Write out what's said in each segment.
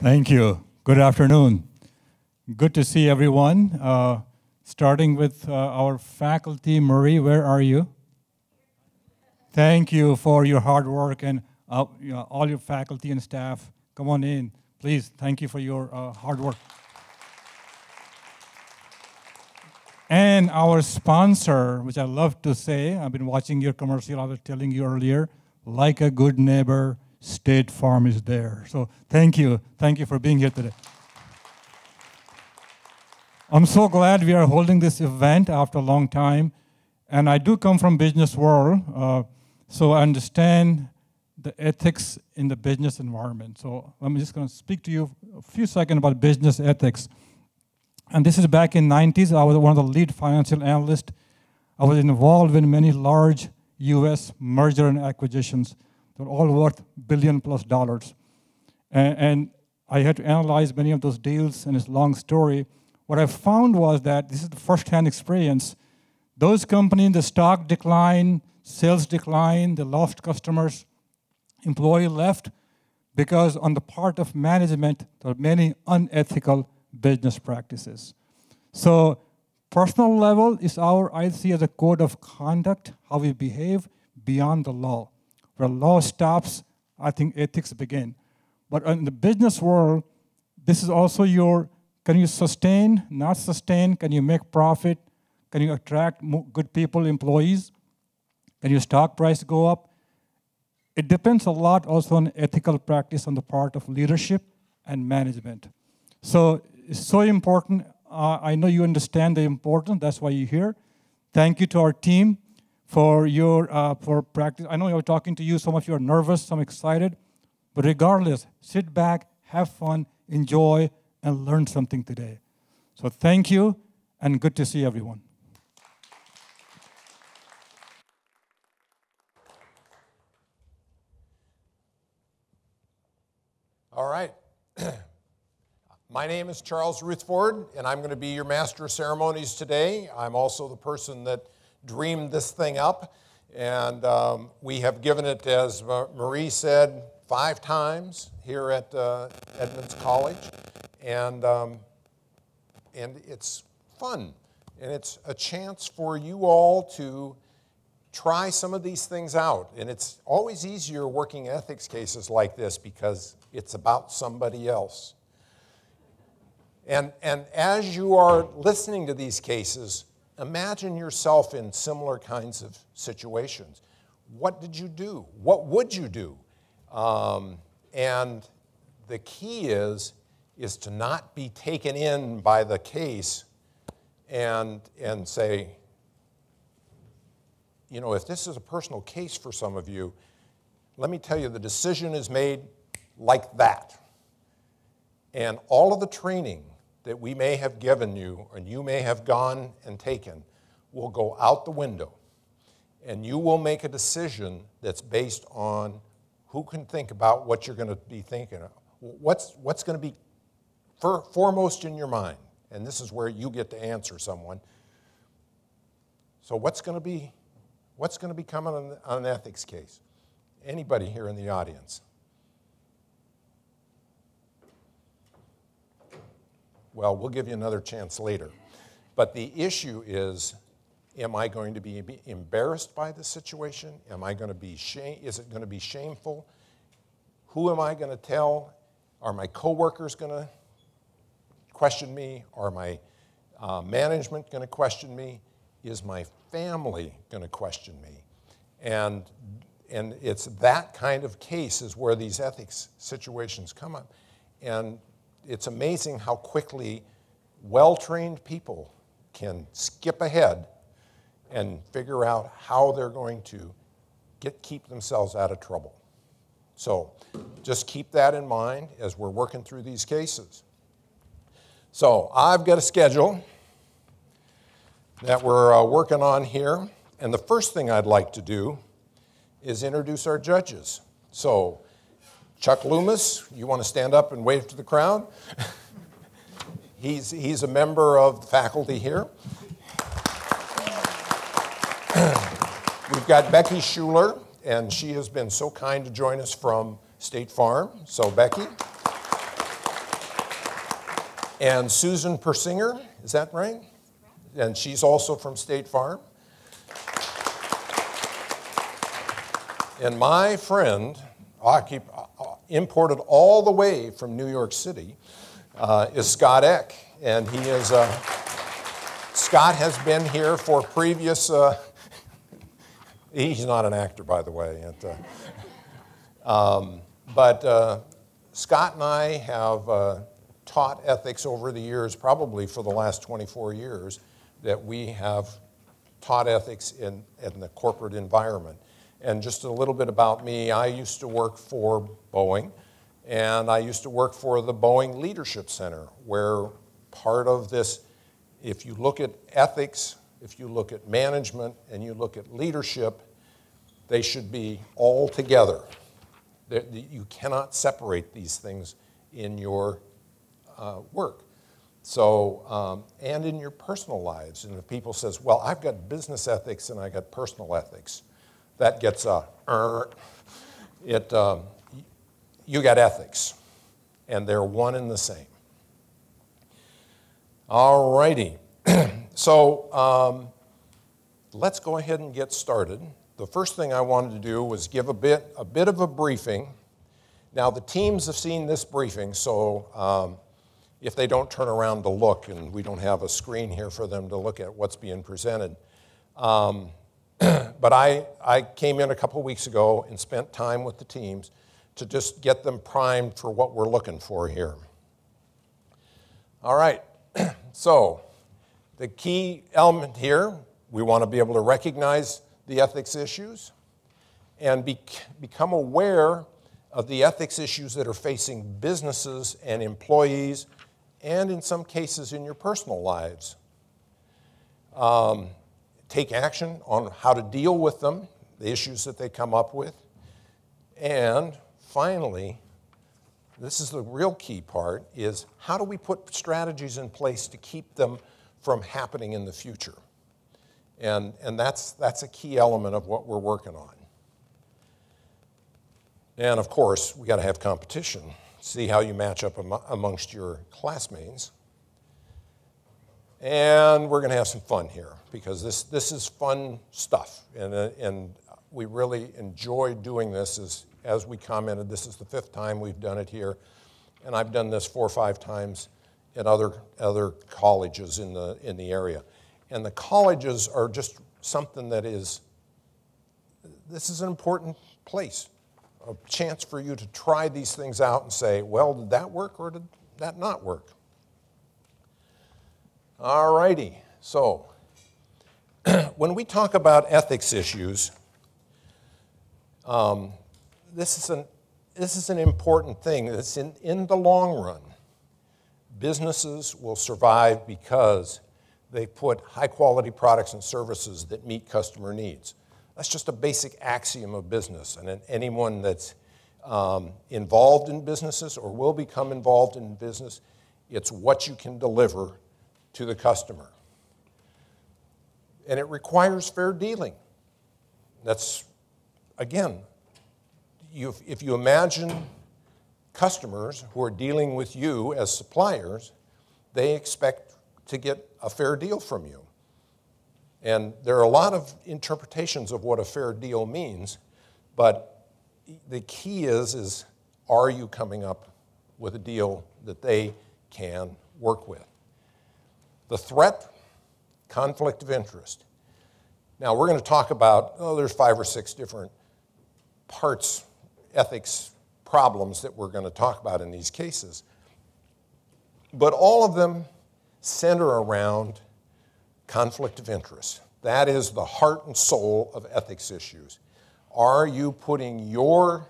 Thank you. Good afternoon. Good to see everyone. Starting with our faculty, Marie, where are you? Thank you for your hard work and all your faculty and staff. Come on in, please. Thank you for your hard work. And our sponsor, which I love to say, I've been watching your commercial, I was telling you earlier, like a good neighbor, State Farm is there. So thank you for being here today. I'm so glad we are holding this event after a long time. And I do come from business world, so I understand the ethics in the business environment. So I'm just going to speak to you a few seconds about business ethics. And this is back in the 90s. I was one of the lead financial analysts. I was involved in many large U.S. merger and acquisitions. They're all worth $1 billion+. And I had to analyze many of those deals, and it's a long story. What I found was that this is the first-hand experience. Those companies, the stock declined, sales declined, they lost customers, employee left, because on the part of management, there are many unethical business practices. So personal level is I see as a code of conduct, how we behave beyond the law. Where law stops, I think ethics begin. But in the business world, this is also can you sustain, not sustain? Can you make profit? Can you attract good people, employees? Can your stock price go up? It depends a lot also on ethical practice on the part of leadership and management. So it's so important. I know you understand the importance. That's why you're here. Thank you to our team for your for practice. I know I was talking to you. Some of you are nervous, some excited. But regardless, sit back, have fun, enjoy, and learn something today. So thank you, and good to see everyone. All right. My name is Charles Ruthford, and I'm going to be your master of ceremonies today. I'm also the person that dreamed this thing up, and we have given it, as Marie said, 5 times here at Edmonds College, and it's fun, and it's a chance for you all to try some of these things out. And it's always easier working ethics cases like this because it's about somebody else. And as you are listening to these cases, imagine yourself in similar kinds of situations. What did you do? What would you do? And the key is to not be taken in by the case and say, you know, if this is a personal case for some of you, let me tell you, the decision is made like that. And all of the training that we may have given you and you may have gone and taken will go out the window. And you will make a decision that's based on who can think about what you're going to be thinking of. What's going to be foremost in your mind? And this is where you get to answer someone. So what's going to be coming on an ethics case? Anybody here in the audience? Well, we'll give you another chance later. But the issue is, am I going to be embarrassed by the situation? Am I going to be is it going to be shameful? Who am I going to tell? Are my coworkers going to question me? Are my management going to question me? Is my family going to question me? And it's that kind of case is where these ethics situations come up. And it's amazing how quickly well-trained people can skip ahead and figure out how they're going to keep themselves out of trouble. So just keep that in mind as we're working through these cases. So I've got a schedule that we're working on here. And the first thing I'd like to do is introduce our judges. So Chuck Loomis, you want to stand up and wave to the crowd? He's a member of the faculty here. We've got Becky Schuler, and she has been so kind to join us from State Farm. So Becky. And Susan Persinger, is that right? And she's also from State Farm. And my friend, imported all the way from New York City, is Scott Eck. And he is, Scott has been here for previous, he's not an actor, by the way. But Scott and I have taught ethics over the years, probably for the last 24 years, that we have taught ethics in the corporate environment. And just a little bit about me, I used to work for Boeing, and I used to work for the Boeing Leadership Center, where part of this, if you look at ethics, if you look at management, and you look at leadership, they should be all together. You cannot separate these things in your work. So, and in your personal lives. And if people says, well, I've got business ethics and I got personal ethics, that gets you got ethics, and they're one and the same. All righty. So let's go ahead and get started. The first thing I wanted to do was give a bit of a briefing. Now, the teams have seen this briefing, so if they don't turn around to look, and we don't have a screen here for them to look at what's being presented. But I came in a couple weeks ago and spent time with the teams to just get them primed for what we're looking for here. All right, so the key element here, we want to be able to recognize the ethics issues and become aware of the ethics issues that are facing businesses and employees, and in some cases in your personal lives. Take action on how to deal with them, the issues that they come up with. And finally, this is the real key part, is how do we put strategies in place to keep them from happening in the future? And that's a key element of what we're working on. And of course, we got to have competition. See how you match up amongst your classmates. And we're going to have some fun here, because this is fun stuff. And we really enjoy doing this. As we commented, this is the 5th time we've done it here. And I've done this 4 or 5 times at other colleges in the area. And the colleges are just something that is, this is an important place, a chance for you to try these things out and say, well, did that work or did that not work? All righty, so when we talk about ethics issues, this is an important thing. It's in the long run. Businesses will survive because they put high-quality products and services that meet customer needs. That's just a basic axiom of business, and anyone that's involved in businesses or will become involved in business, it's what you can deliver to the customer. And it requires fair dealing. That's, again, if you imagine customers who are dealing with you as suppliers, they expect to get a fair deal from you. And there are a lot of interpretations of what a fair deal means, but the key is are you coming up with a deal that they can work with? The threat, conflict of interest. Now, we're going to talk about, there's 5 or 6 different parts, ethics problems that we're going to talk about in these cases. But all of them center around conflict of interest. That is the heart and soul of ethics issues. Are you putting your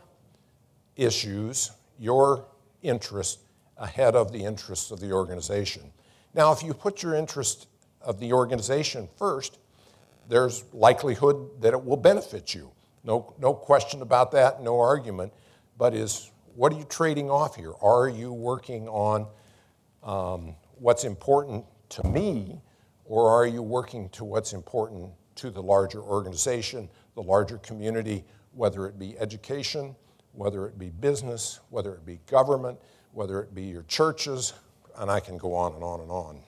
issues, your interests, ahead of the interests of the organization? Now, if you put your interest of the organization first, there's likelihood that it will benefit you. No question about that, no argument. But what are you trading off here? Are you working on what's important to me, or are you working to what's important to the larger organization, the larger community, whether it be education, whether it be business, whether it be government, whether it be your churches, and I can go on and on and on.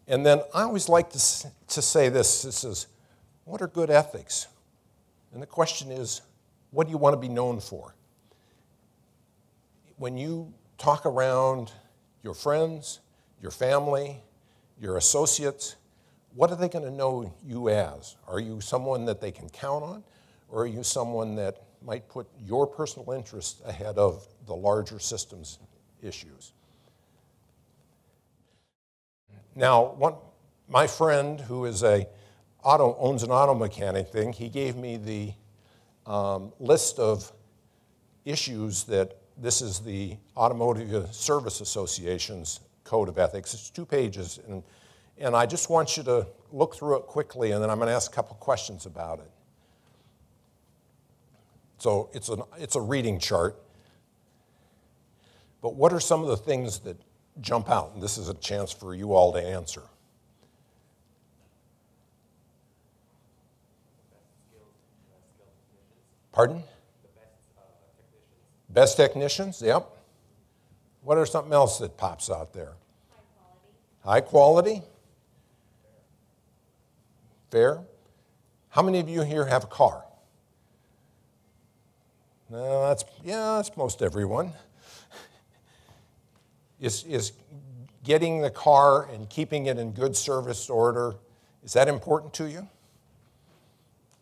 And then I always like to say this is, what are good ethics? And the question is, what do you want to be known for? When you talk around your friends, your family, your associates, what are they going to know you as? Are you someone that they can count on, or are you someone that might put your personal interest ahead of the larger systems issues? Now, my friend who is owns an auto mechanic thing, he gave me the list of issues that this is the Automotive Service Association's Code of Ethics. It's 2 pages, and I just want you to look through it quickly, and then I'm going to ask a couple questions about it. So it's a reading chart. But what are some of the things that jump out? And this is a chance for you all to answer. Pardon? Best technicians, yep. What are something else that pops out there? High quality. High quality? Fair. How many of you here have a car? No, that's most everyone. Is getting the car and keeping it in good service order, is that important to you?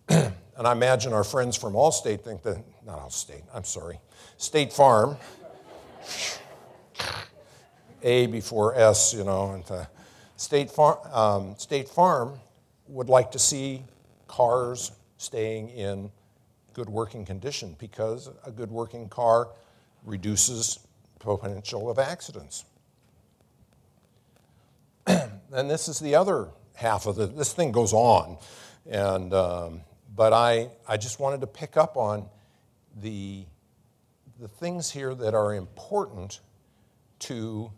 And I imagine our friends from Allstate think that, not Allstate, I'm sorry, State Farm, A before S, you know, and State Farm would like to see cars staying in good working condition, because a good working car reduces potential of accidents. And this is the other half of this thing goes on, and but I just wanted to pick up on the things here that are important to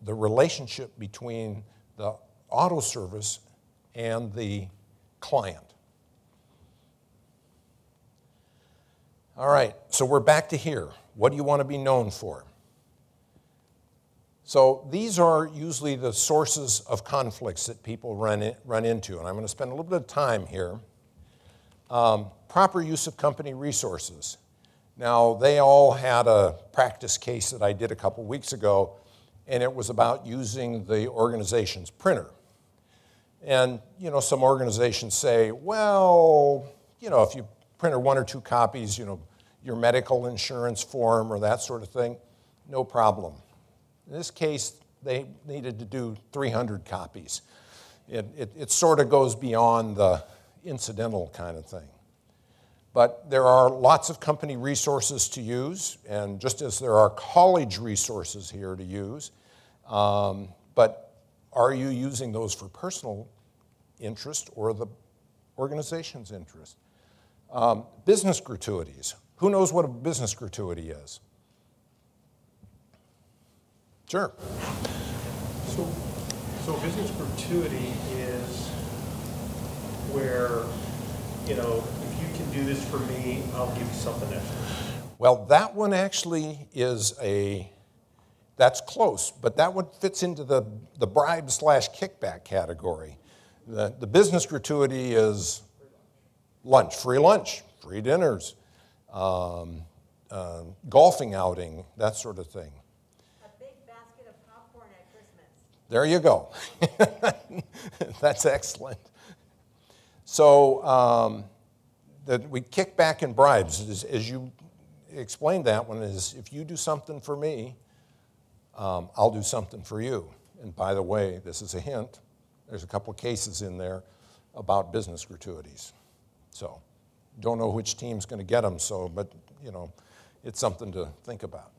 the relationship between the auto service and the client. All right, so we're back to here. What do you want to be known for? So these are usually the sources of conflicts that people run into, and I'm going to spend a little bit of time here. Proper use of company resources. Now, they all had a practice case that I did a couple weeks ago, and it was about using the organization's printer. And, you know, some organizations say, well, you know, if you print 1 or 2 copies, you know, your medical insurance form or that sort of thing, no problem. In this case, they needed to do 300 copies. It sort of goes beyond the incidental kind of thing. But there are lots of company resources to use, and just as there are college resources here to use, but are you using those for personal interest or the organization's interest? Business gratuities. Who knows what a business gratuity is? Sure. So business gratuity is where, you know, if you can do this for me, I'll give you something extra. Well, that one actually is that's close, but that one fits into the bribe/kickback category. The business gratuity is lunch, free dinners, golfing outing, that sort of thing. A big basket of popcorn at Christmas. There you go. That's excellent. So we kick back and bribes, as you explained that one, is if you do something for me, I'll do something for you. And by the way, this is a hint, there's a couple of cases in there about business gratuities. So don't know which team's going to get them, but you know, it's something to think about.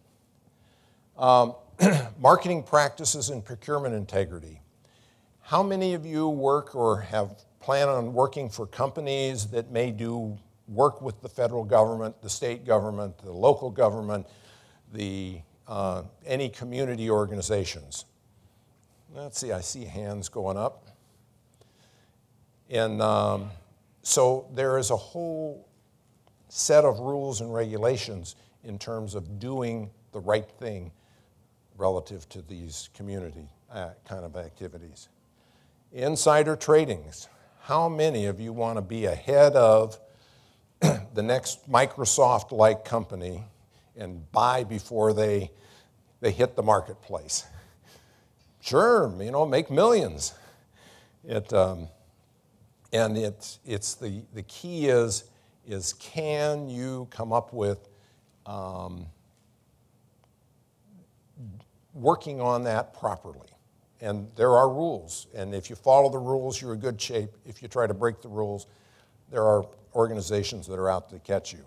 Marketing practices and procurement integrity. How many of you work or have planned on working for companies that may do work with the federal government, the state government, the local government, any community organizations? Let's see, I see hands going up. And so there is a whole set of rules and regulations in terms of doing the right thing relative to these community kind of activities. Insider tradings. How many of you want to be ahead of the next Microsoft-like company and buy before they hit the marketplace? Sure, you know, make millions. And it's the key is can you come up with working on that properly? And there are rules, and if you follow the rules, you're in good shape. If you try to break the rules, there are organizations that are out to catch you.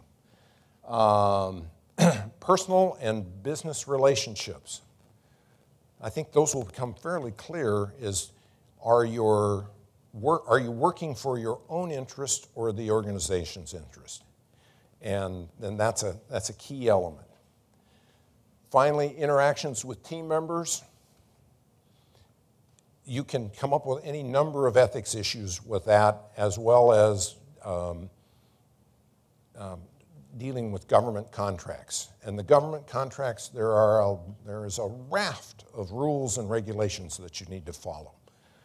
Personal and business relationships. I think those will become fairly clear. Are you working for your own interest or the organization's interest? And then that's a key element. Finally, interactions with team members. You can come up with any number of ethics issues with that, as well as dealing with government contracts. And the government contracts, there is a raft of rules and regulations that you need to follow.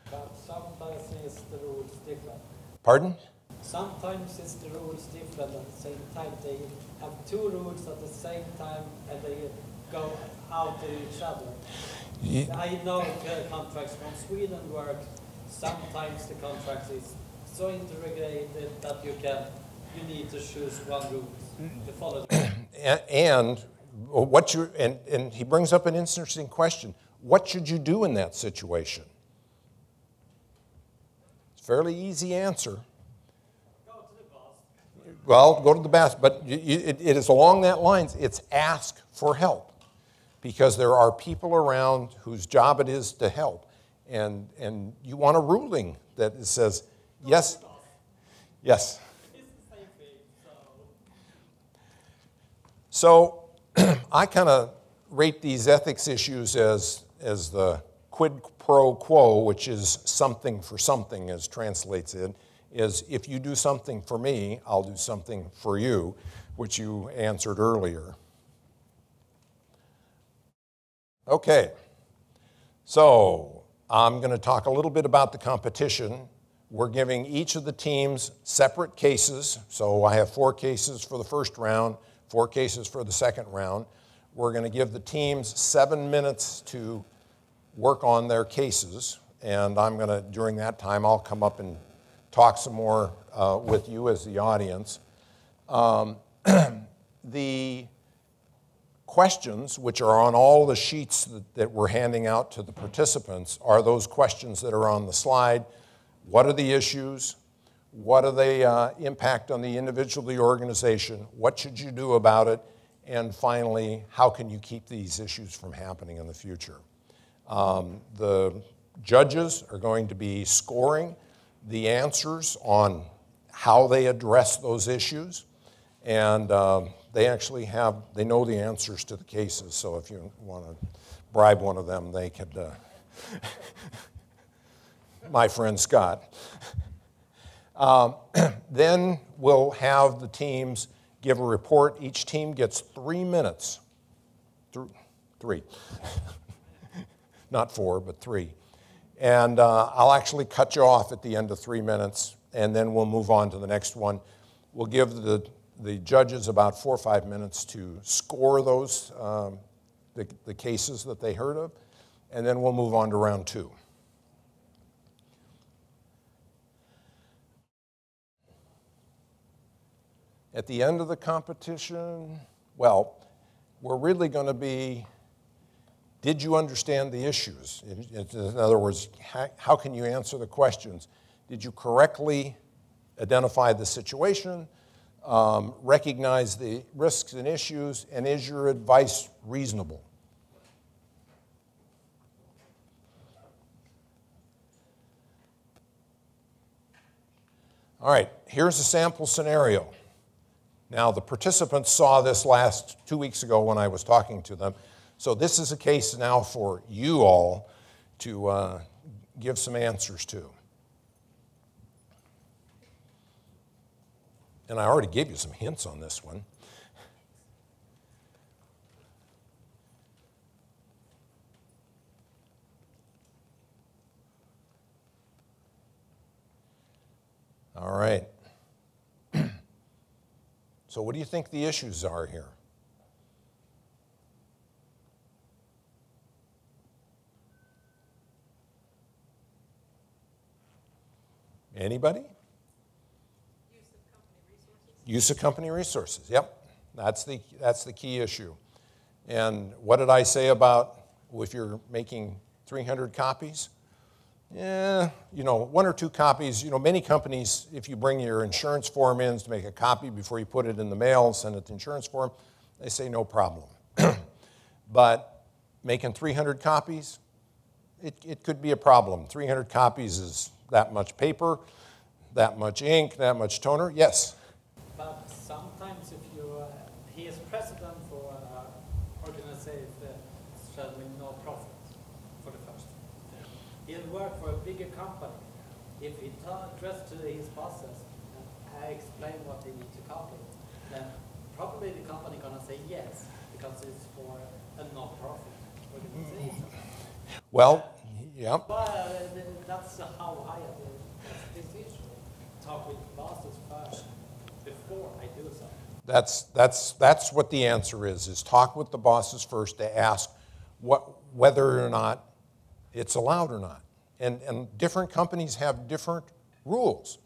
But sometimes it's the rules different. Pardon? Sometimes it's the rules different at the same time. They have two rules at the same time and they go out to each other. I know contracts from Sweden work. Sometimes the contract is so integrated that you need to choose one rule to follow. And he brings up an interesting question. What should you do in that situation? It's a fairly easy answer. Go to the boss. Well, go to the boss, but it is along that lines. It's ask for help, because there are people around whose job it is to help, and you want a ruling that says yes, yes. It's the same thing. So I kind of rate these ethics issues as the quid pro quo, which is something for something, as translates it, is if you do something for me, I'll do something for you, which you answered earlier. Okay, so I'm going to talk a little bit about the competition. We're giving each of the teams separate cases. So I have 4 cases for the first round, 4 cases for the second round. We're going to give the teams 7 minutes to work on their cases. And I'm going to, during that time, I'll come up and talk some more with you as the audience. The questions, which are on all the sheets that we're handing out to the participants, are those questions that are on the slide. What are the issues? What are they impact on the individual, the organization? What should you do about it? And finally, how can you keep these issues from happening in the future? The judges are going to be scoring the answers on how they address those issues. And they actually they know the answers to the cases, so if you want to bribe one of them, they could, my friend Scott. Then we'll have the teams give a report. Each team gets 3 minutes. 3. Not 4, but 3. And I'll actually cut you off at the end of 3 minutes, and then we'll move on to the next one. We'll give the judges about 4 or 5 minutes to score those, the cases that they heard of, and then we'll move on to round 2. At the end of the competition, well, we're really going to be, did you understand the issues? In other words, how can you answer the questions? Did you correctly identify the situation? Recognize the risks and issues, and is your advice reasonable? All right, here's a sample scenario. Now, the participants saw this 2 weeks ago when I was talking to them. So this is a case now for you all to give some answers to. And I already gave you some hints on this one. All right. So what do you think the issues are here? Anybody? Use of company resources, yep. That's the key issue. And what did I say about if you're making 300 copies? Yeah, you know, 1 or 2 copies. You know, many companies, if you bring your insurance form in to make a copy before you put it in the mail, send it to the insurance form, they say no problem. But making 300 copies, it could be a problem. 300 copies is that much paper, that much ink, that much toner. Yes? But sometimes if you, he is president for an organization with no profit for the first. He'll work for a bigger company. If he address to his bosses and I explain what they need to copy, then probably the company gonna say yes because it's for a non-profit organization. Well, yeah. But that's how I address this issue. Talk with bosses first before I do so. That's what the answer is talk with the bosses first to ask whether or not it's allowed or not. And different companies have different rules.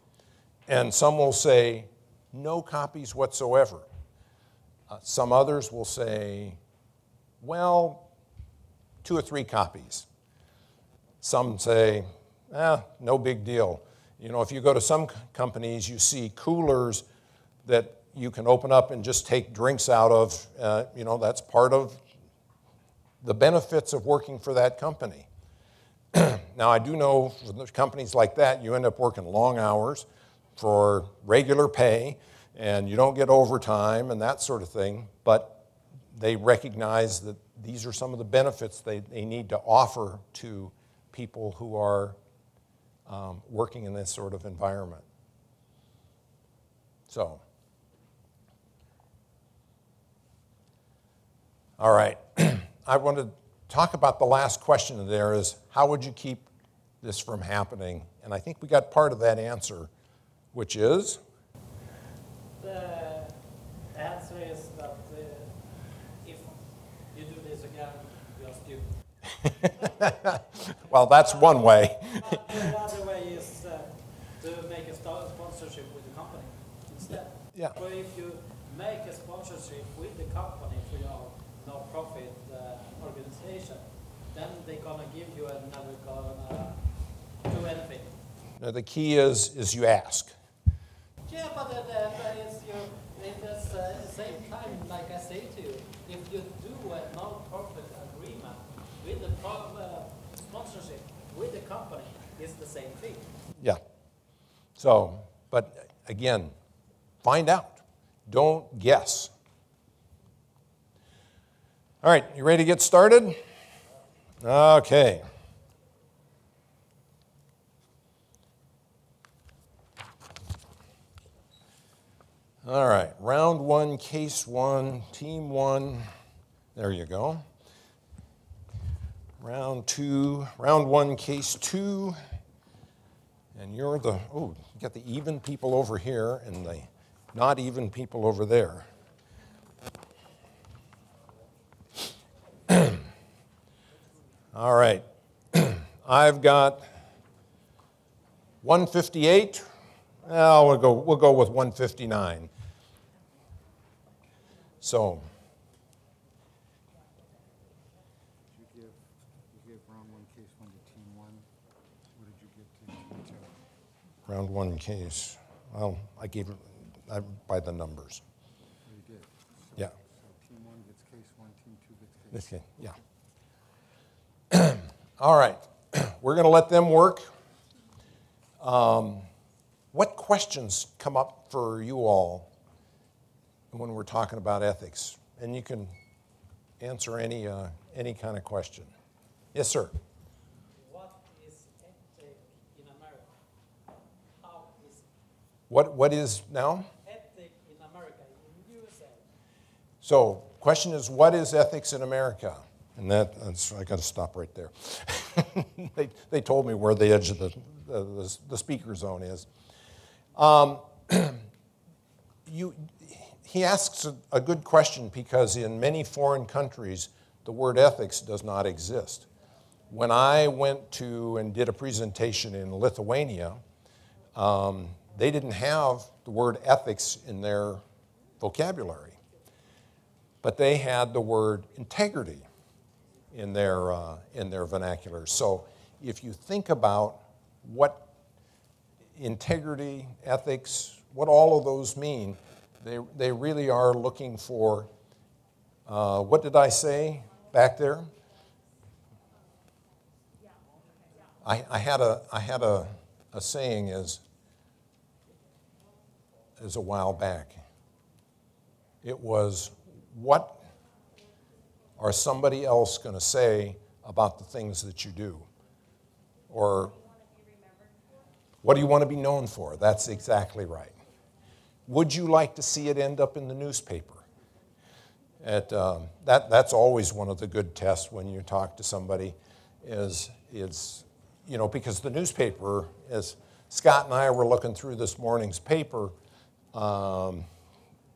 And some will say, no copies whatsoever. Some others will say, well, 2 or 3 copies. Some say, no big deal. You know, if you go to some companies, you see coolers that you can open up and just take drinks out of. You know, that's part of the benefits of working for that company. Now, I do know for companies like that, you end up working long hours for regular pay, and you don't get overtime and that sort of thing, but they recognize that these are some of the benefits they need to offer to people who are working in this sort of environment. So, all right. I want to talk about the last question there is, how would you keep this from happening? And I think we got part of that answer, which is? The answer is that if you do this again, you're stupid. Well, that's one way. But the other way is to make a sponsorship with the company instead. Yeah. So if you make a sponsorship with the company for your no-profit organization, then they're gonna give you and never gonna do anything. Now, the key is you ask. Yeah, but it's your, at the same time, like I say to you, if you do a non-profit agreement with the sponsorship with the company, it's the same thing. Yeah. So, but again, find out. Don't guess. All right, you ready to get started? Okay. All right, round 1, case 1, team 1. There you go. Round 1, case 2. And you're the, you got the even people over here and the not even people over there. All right. I've got 158. We'll go with 159. So. You gave round 1, case 1 to team 1. What did you give to team 2? Round 1 case. Well, I gave it by the numbers. Oh, you did? Yeah. So team 1 gets case 1, team 2 gets case 2. Okay, yeah. All right. We're going to let them work. What questions come up for you all when we're talking about ethics? And you can answer any kind of question. Yes, sir. What is ethic in America? How is What is now? ethic in America, in USA? So, question is, what is ethics in America? And that's I got to stop right there. They told me where the edge of the speaker zone is. He asks a good question because in many foreign countries, the word ethics does not exist. When I went to and did a presentation in Lithuania, they didn't have the word ethics in their vocabulary, but they had the word integrity in their vernacular. So if you think about what integrity, ethics, what all of those mean, they really are looking for, what did I say back there? I had a saying as a while back. It was, what are somebody else going to say about the things that you do? Or what do you want to be known for? That's exactly right. Would you like to see it end up in the newspaper? That's always one of the good tests when you talk to somebody is because the newspaper, as Scott and I were looking through this morning's paper,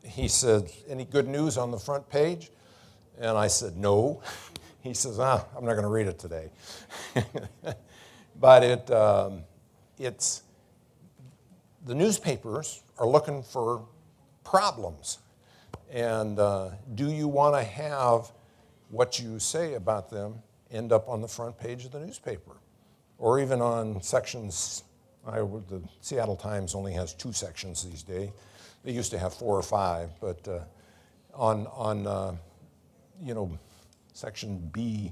he said, any good news on the front page? And I said, no. He says, I'm not going to read it today. But it's the newspapers are looking for problems. And do you want to have what you say about them end up on the front page of the newspaper? Or even on sections, the Seattle Times only has 2 sections these days. They used to have 4 or 5, but on section B,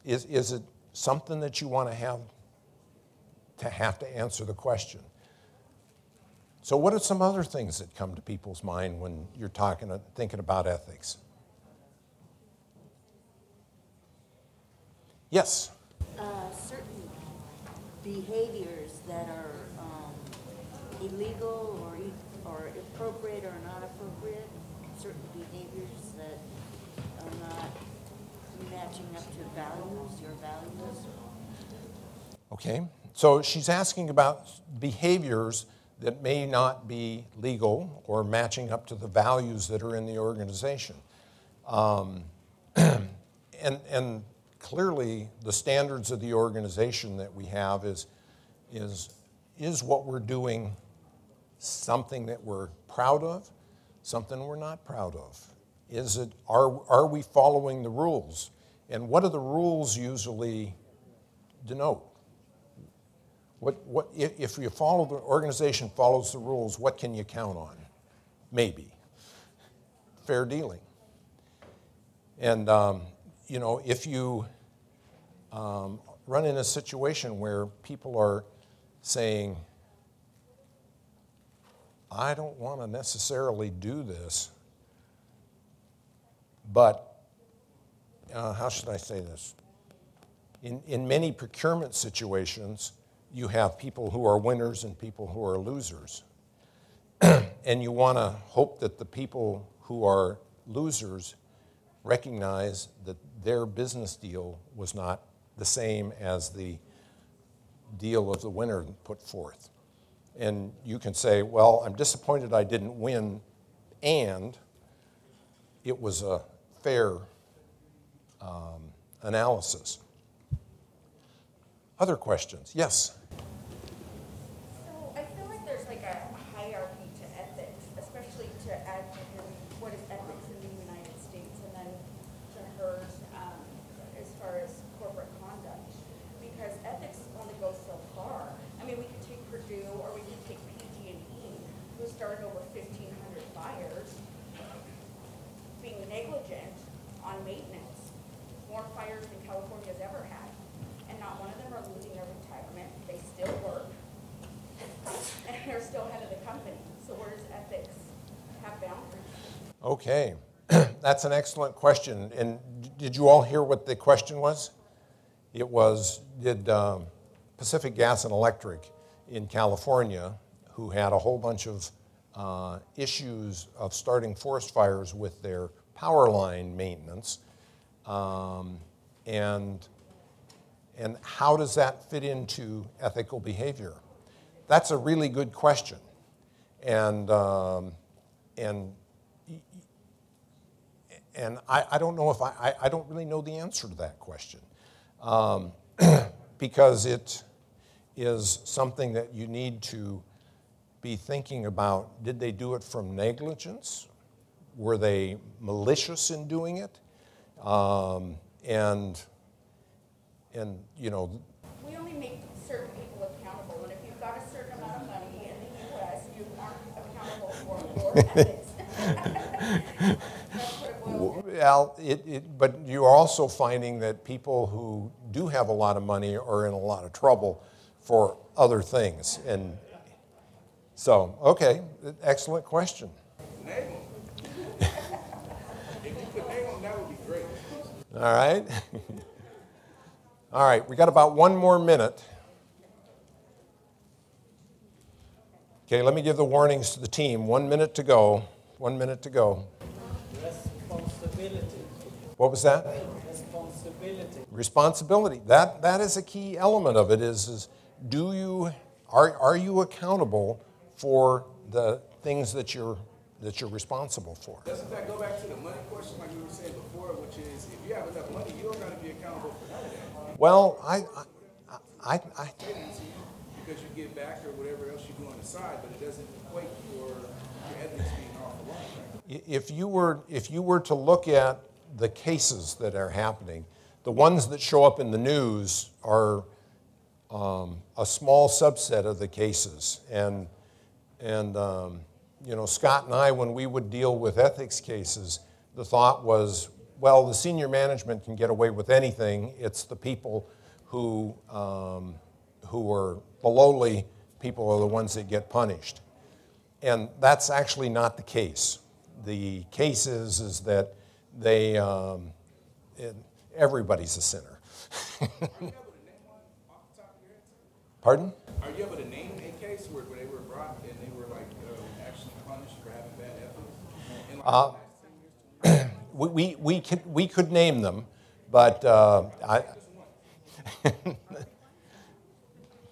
is it something that you want to have to answer the question? So what are some other things that come to people's mind when you're thinking about ethics? Yes? Certain behaviors that are illegal or appropriate or not appropriate, certain behaviors that are not matching up to your values. Okay, so she's asking about behaviors that may not be legal or matching up to the values that are in the organization. And clearly, the standards of the organization that we have is what we're doing something that we're proud of, something we're not proud of? Are we following the rules? And what do the rules usually denote? If the organization follows the rules, what can you count on? Maybe fair dealing. And if you run in a situation where people are saying, I don't want to necessarily do this, but how should I say this? In many procurement situations, you have people who are winners and people who are losers. And you want to hope that the people who are losers recognize that their business deal was not the same as the deal of the winner put forth. And you can say, well, I'm disappointed I didn't win, and it was a fair analysis. Other questions? Yes? So I feel like there's like a hierarchy to ethics, especially to add what is ethics in the United States and then to hers as far as corporate conduct. Because ethics only goes so far. I mean, we could take Purdue or we could take PG&E, who started over 1,500 fires, being negligent on maintenance. More fires than California's ever had. And not one of them are losing their retirement. They still work. And they're still head of the company. So where does ethics have boundaries? Okay. That's an excellent question. And did you all hear what the question was? It was, did Pacific Gas and Electric in California, who had a whole bunch of issues of starting forest fires with their power line maintenance, and how does that fit into ethical behavior? that's a really good question. And I don't know if I don't really know the answer to that question. Because it is something that you need to be thinking about. Did they do it from negligence? Were they malicious in doing it? And you know. We only make certain people accountable, and if you've got a certain amount of money in the U.S., you aren't accountable for your ethics. That's what it boils down to. Well, but you're also finding that people who do have a lot of money are in a lot of trouble for other things. And so, okay, excellent question. Name them. If you could name them, that would be great. All right. All right, we got about 1 more minute. Okay, let me give the warnings to the team. 1 minute to go. 1 minute to go. Responsibility. What was that? Responsibility. Responsibility. That is a key element of it. Is are you accountable for the things that you're responsible for? Doesn't that go back to the money question like we were saying before, which is if you have enough money, you don't got to be accountable for none of that. Well, Because you give back or whatever else you do on the side, but it doesn't equate for your ethics being off the line, right? if you were to look at the cases that are happening, the ones that show up in the news are a small subset of the cases. And you know, Scott and I, when we would deal with ethics cases, the thought was, well, the senior management can get away with anything. It's the people who are the lowly people are the ones that get punished. And that's actually not the case. The case is that they, everybody's a sinner. Pardon? Are you able to name a case where they were brought and they were like actually punished for having bad ethics? We could name them, but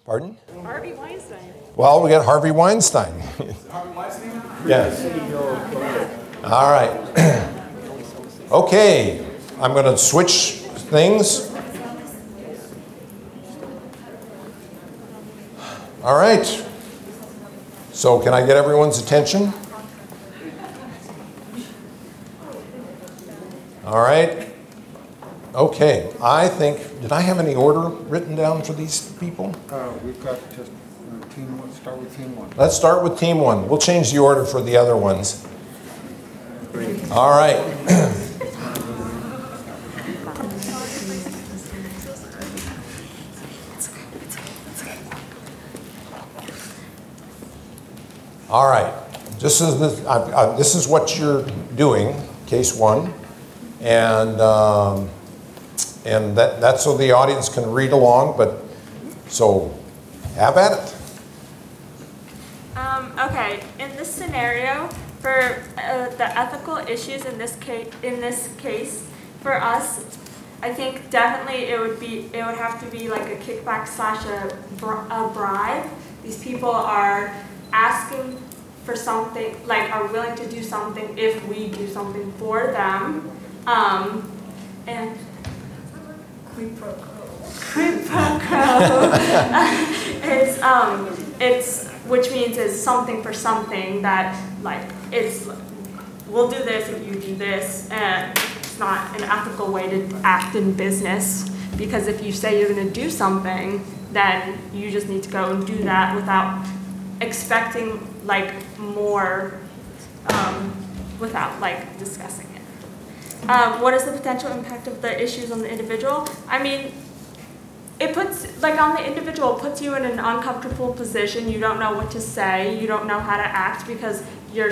pardon? Harvey Weinstein. Well, we got Harvey Weinstein. Harvey Weinstein? Yes. All right. Okay, I'm going to switch things. All right. So can I get everyone's attention? All right. Okay, I think, did I have any order written down for these people? We've got just team one, start with team one. Let's start with team one. We'll change the order for the other ones. All right. All right. This is what you're doing, case one, and that's so the audience can read along. But so, have at it. Okay. In this scenario, for the ethical issues in this case, for us, I think definitely it would have to be like a kickback / a bribe. These people are asking for something, like are willing to do something if we do something for them, and quid pro quo is which means it's something for something, that like we'll do this if you do this, and it's not an ethical way to act in business, because if you say you're going to do something, then you just need to go and do that without expecting like more, without like discussing it. What is the potential impact of the issues on the individual? I mean, it puts, like on the individual, it puts you in an uncomfortable position. You don't know what to say. You don't know how to act because you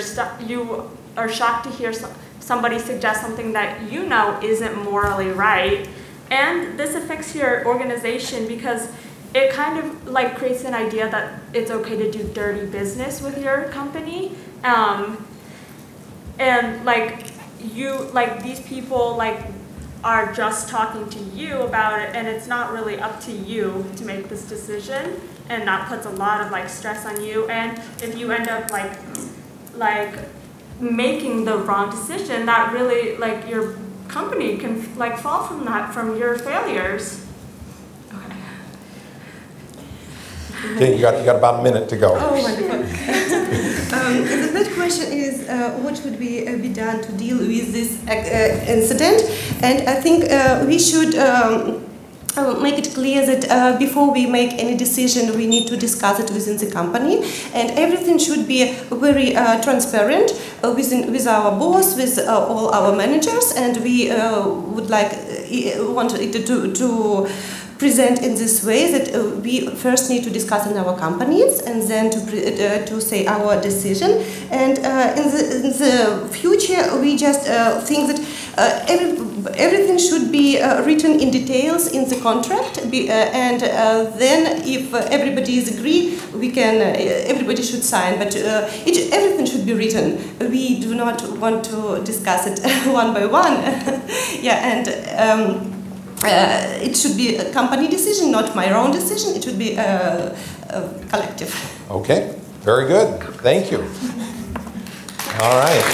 are shocked to hear somebody suggest something that you know isn't morally right. And this affects your organization because it kind of like creates an idea that it's okay to do dirty business with your company. And like these people, like are just talking to you about it, and it's not really up to you to make this decision, and that puts a lot of like stress on you. And if you end up like making the wrong decision, that really like your company can like fall from that, from your failures. Okay, you got about a minute to go. Oh, wonderful. The third question is, what should be done to deal with this incident? And I think we should make it clear that before we make any decision, we need to discuss it within the company, and everything should be very transparent with our boss, with all our managers, and we would want it to present in this way that we first need to discuss in our companies and then to say our decision. And in the future, we just think that everything should be written in details in the contract, and then if everybody is agree, we can. Everybody should sign, but everything should be written. We do not want to discuss it one by one. Yeah, and. It should be a company decision, not my own decision. It should be collective. Okay, very good. Thank you. All right.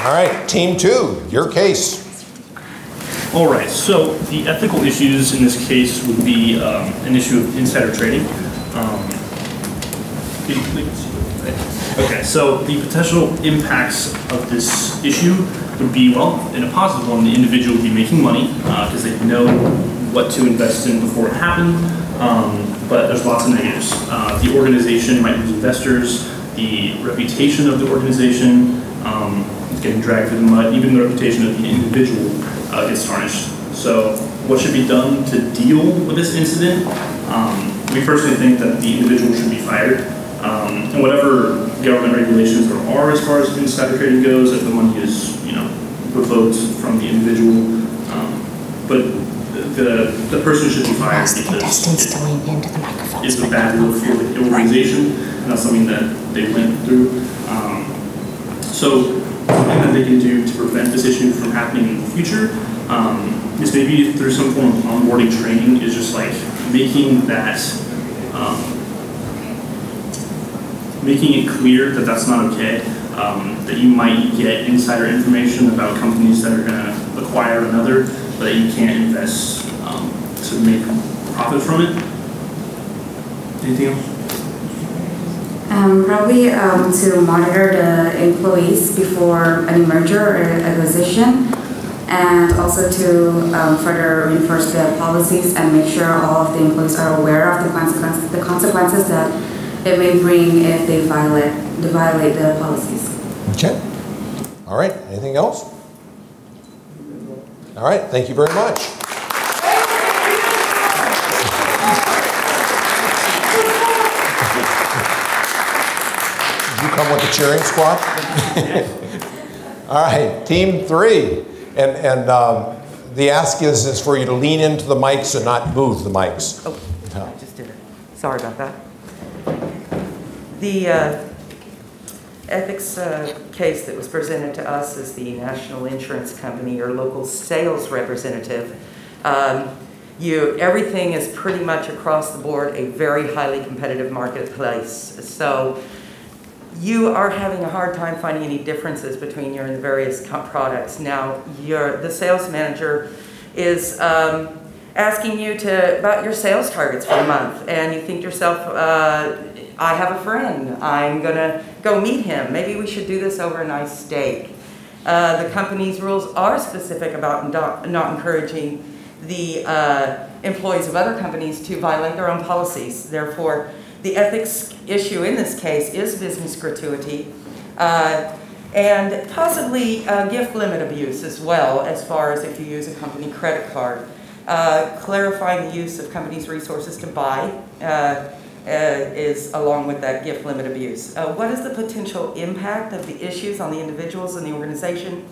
All right, team 2, your case. All right, so the ethical issues in this case would be an issue of insider trading. Okay, so the potential impacts of this issue would be, well, in a positive one, the individual would be making money because they know what to invest in before it happened, but there's lots of negatives. The organization might lose investors, the reputation of the organization is getting dragged through the mud, even the reputation of the individual gets tarnished. So what should be done to deal with this incident? We personally think that the individual should be fired. And whatever government regulations there are as far as insider trading goes, if the money is, revoked from the individual, but the person should be fired because it's a bad look for the organization, and that's something that they went through. So something that they can do to prevent this issue from happening in the future is maybe through some form of onboarding training, is just like making that. Making it clear that that's not okay, that you might get insider information about companies that are going to acquire another, but that you can't invest to make profit from it. Anything else? Probably to monitor the employees before any merger or acquisition, and also to further reinforce the policies and make sure all of the employees are aware of the consequences that it may bring if they violate the policies. Okay. All right. Anything else? All right. Thank you very much. You come with the cheering squad? All right. Team 3. And the ask is for you to lean into the mics and not move the mics. Oh, I just did it. Sorry about that. The ethics case that was presented to us as the national insurance company or local sales representative, everything is pretty much across the board a very highly competitive marketplace. So you are having a hard time finding any differences between your and the various products. Now, the sales manager is asking you about your sales targets for the month, and you think to yourself, I have a friend, I'm gonna go meet him. Maybe we should do this over a nice steak. The company's rules are specific about not encouraging the employees of other companies to violate their own policies. Therefore, the ethics issue in this case is business gratuity and possibly gift limit abuse as well, as far as if you use a company credit card. Clarifying the use of companies' resources to buy is along with that gift limit abuse. What is the potential impact of the issues on the individuals and the organization?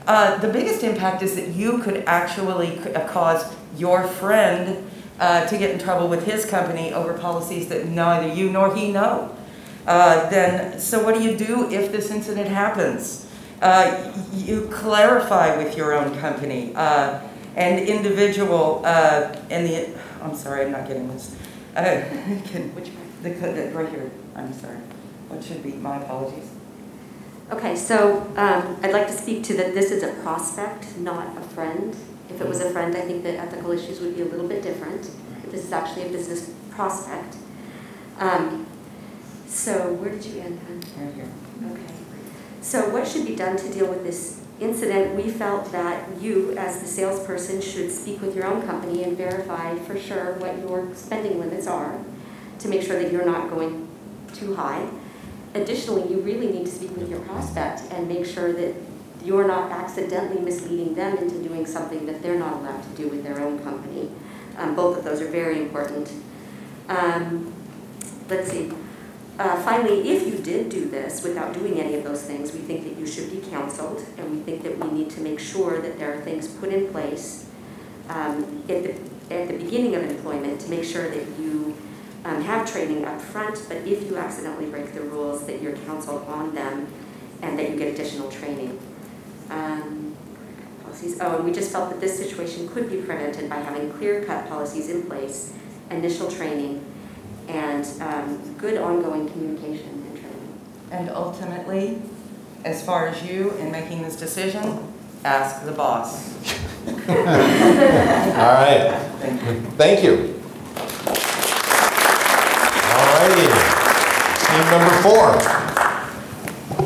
The biggest impact is that you could actually cause your friend to get in trouble with his company over policies that neither you nor he know. So what do you do if this incident happens? you clarify with your own company and individual and the. I'm sorry, I'm not getting this. Right here. I'm sorry. What should be? My apologies. Okay, so I'd like to speak to that this is a prospect, not a friend. If it was a friend, I think that ethical issues would be a little bit different. This is actually a business prospect. So where did you end, hon? Right here. Okay. So what should be done to deal with this incident? We felt that you, as the salesperson, should speak with your own company and verify for sure what your spending limits are to make sure that you're not going too high. Additionally, you really need to speak with your prospect and make sure that you're not accidentally misleading them into doing something that they're not allowed to do with their own company. Both of those are very important. Let's see. Finally, if you did do this without doing any of those things, we think that you should be counseled, and we think that we need to make sure that there are things put in place at the beginning of employment to make sure that you have training up front, but if you accidentally break the rules, that you're counseled on them and that you get additional training. Policies. Oh, and we just felt that this situation could be prevented by having clear-cut policies in place, initial training, and good ongoing communication and training. And ultimately, as far as you in making this decision, ask the boss. All right. Thank you. All righty. Team number 4.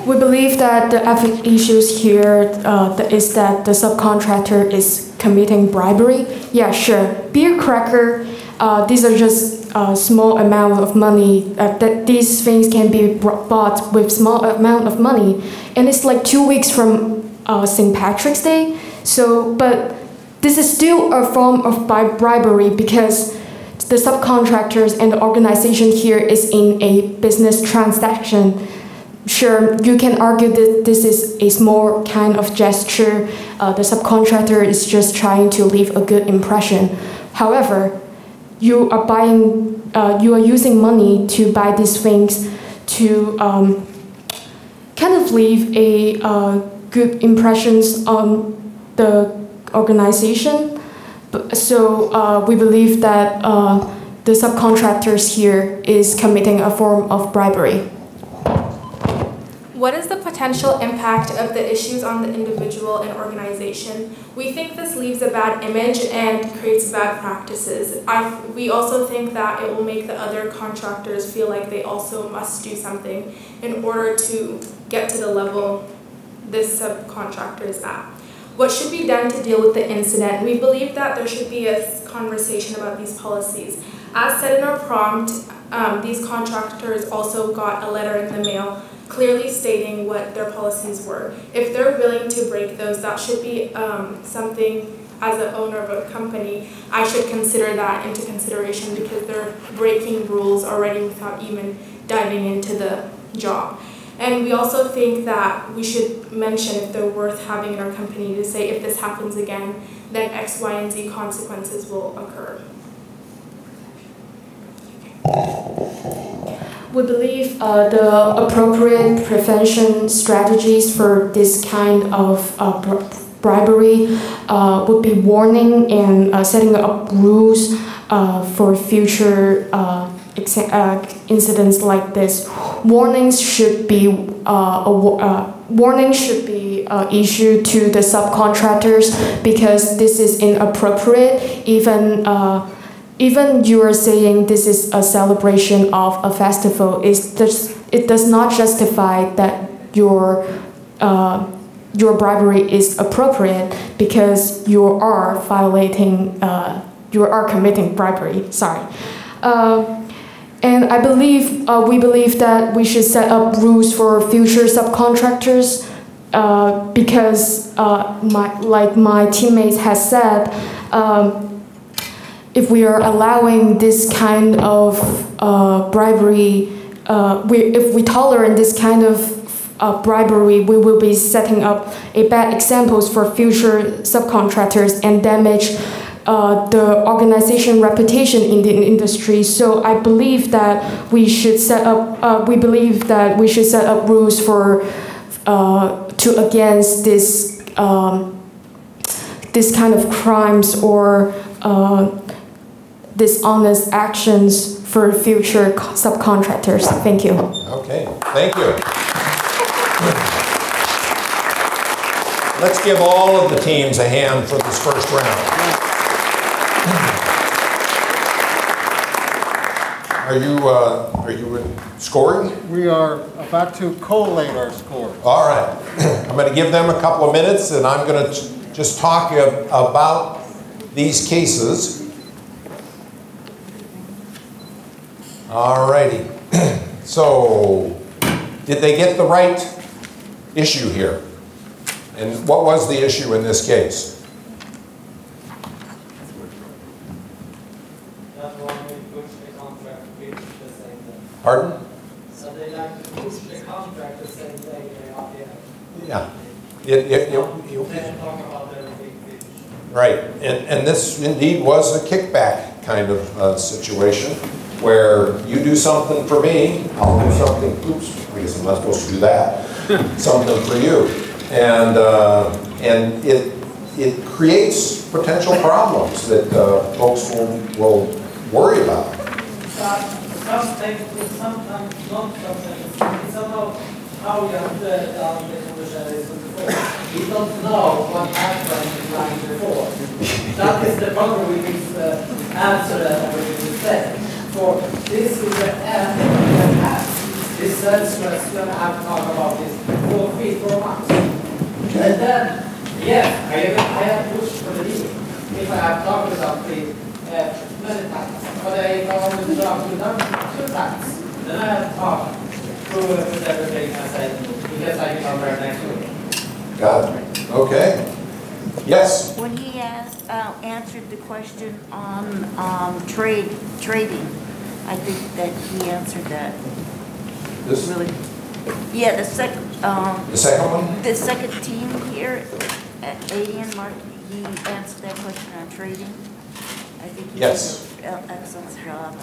We believe that the ethics issues here is that the subcontractor is committing bribery. Yeah, sure. Beer cracker, these are just a small amount of money. That these things can be bought with small amount of money, and it's like 2 weeks from St. Patrick's Day. So, but this is still a form of bribery because the subcontractors and the organization here is in a business transaction. Sure, you can argue that this is a small kind of gesture. The subcontractor is just trying to leave a good impression. However, you are using money to buy these things to kind of leave a good impressions on the organization. So we believe that the subcontractors here is committing a form of bribery. What is the potential impact of the issues on the individual and organization? We think this leaves a bad image and creates bad practices. We also think that it will make the other contractors feel like they also must do something in order to get to the level this subcontractor is at. What should be done to deal with the incident? We believe that there should be a conversation about these policies. As said in our prompt, these contractors also got a letter in the mail clearly stating what their policies were. If they're willing to break those, that should be something, as an owner of a company, I should consider that into consideration because they're breaking rules already without even diving into the job. And we also think that we should mention if they're worth having in our company to say if this happens again, then X, Y, and Z consequences will occur. We believe the appropriate prevention strategies for this kind of bribery would be warning and setting up rules for future incidents like this. Warnings should be issued to the subcontractors because this is inappropriate. Even you are saying this is a celebration of a festival, it does not justify that your bribery is appropriate because you are committing bribery. Sorry. And I believe we believe that we should set up rules for future subcontractors because, like my teammates has said. If we are allowing this kind of bribery, if we tolerate this kind of bribery, we will be setting up a bad examples for future subcontractors and damage the organization reputation in the industry. So I believe that we should set up. We believe that we should set up rules for to against this this kind of crimes or dishonest actions for future subcontractors. Thank you. Okay, thank you. Let's give all of the teams a hand for this first round. Are you scoring? We are about to collate our scores. All right. I'm going to give them a couple of minutes, and I'm going to just talk about these cases. All righty. So, did they get the right issue here? And what was the issue in this case? Pardon? So they like to push the contract the same day they are here. Yeah. They talk about their big fish. Right. And this indeed was a kickback kind of situation where you do something for me, I'll do something, oops, I guess I'm not supposed to do that, something for you. And it creates potential problems that folks will worry about. Sometimes not sometimes. It's about how you have done the conversation before. We don't know what happened in line before. That is the problem with this answer that we will say. For this is the end of the past. This sales question I have to talk about this for 3-4 months. Okay. And then, yes, I have pushed for the deal. If I have talked about the many times, but I only talked to them 2 times. Then I have talked through everything I said, because I can come there next week. Got it. Okay. Yes? When he answered the question on trading, I think that he answered that. This? Really? Yeah, the second one? The second team here, Adian Mark, he answered that question on trading. I think he did an excellent job.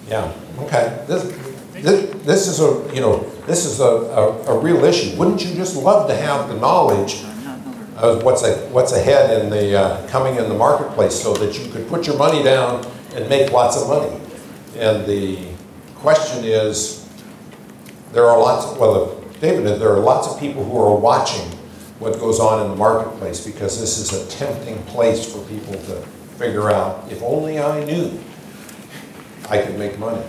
Yeah. Okay. This is a real issue. Wouldn't you just love to have the knowledge of what's ahead in the coming in the marketplace, so that you could put your money down and make lots of money? And the question is, there are lots of people who are watching what goes on in the marketplace, because this is a tempting place for people to figure out, if only I knew I could make money.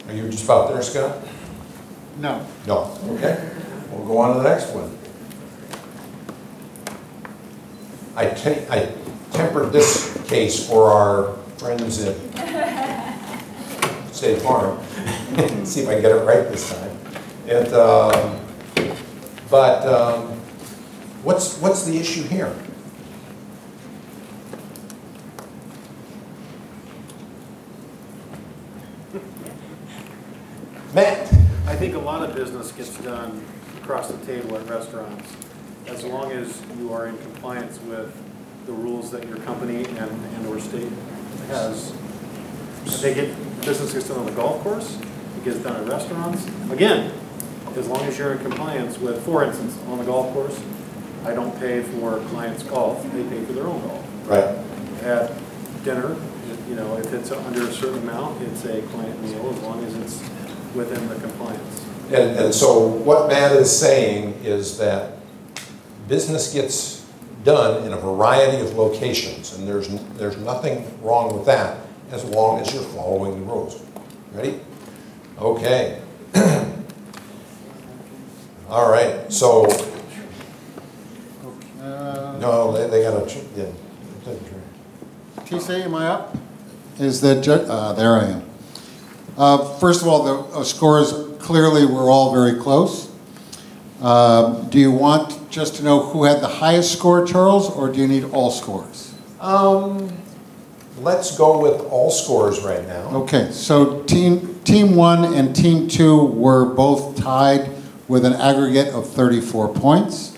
Are you just about there, Scott? No. No. Okay. We'll go on to the next one. I tempered this case for our friends in State Farm. See if I can get it right this time. And what's the issue here? Matt? I think a lot of business gets done across the table at restaurants, as long as you are in compliance with the rules that your company and or state has. I think business gets done on the golf course, it gets done at restaurants. Again, as long as you're in compliance with, for instance, on the golf course, I don't pay for clients' golf, they pay for their own golf. Right. At dinner, if it's under a certain amount, it's a client meal, as long as it's within the compliance. And so what Matt is saying is that business gets done in a variety of locations, and there's nothing wrong with that as long as you're following the rules. Ready? Okay. All right. So no, they got to. Yeah. TC, am I up? Is that there I am. First of all, the scores clearly were all very close. Do you want just to know who had the highest score, Charles, or do you need all scores? Let's go with all scores right now. Okay, so team 1 and team 2 were both tied with an aggregate of 34 points.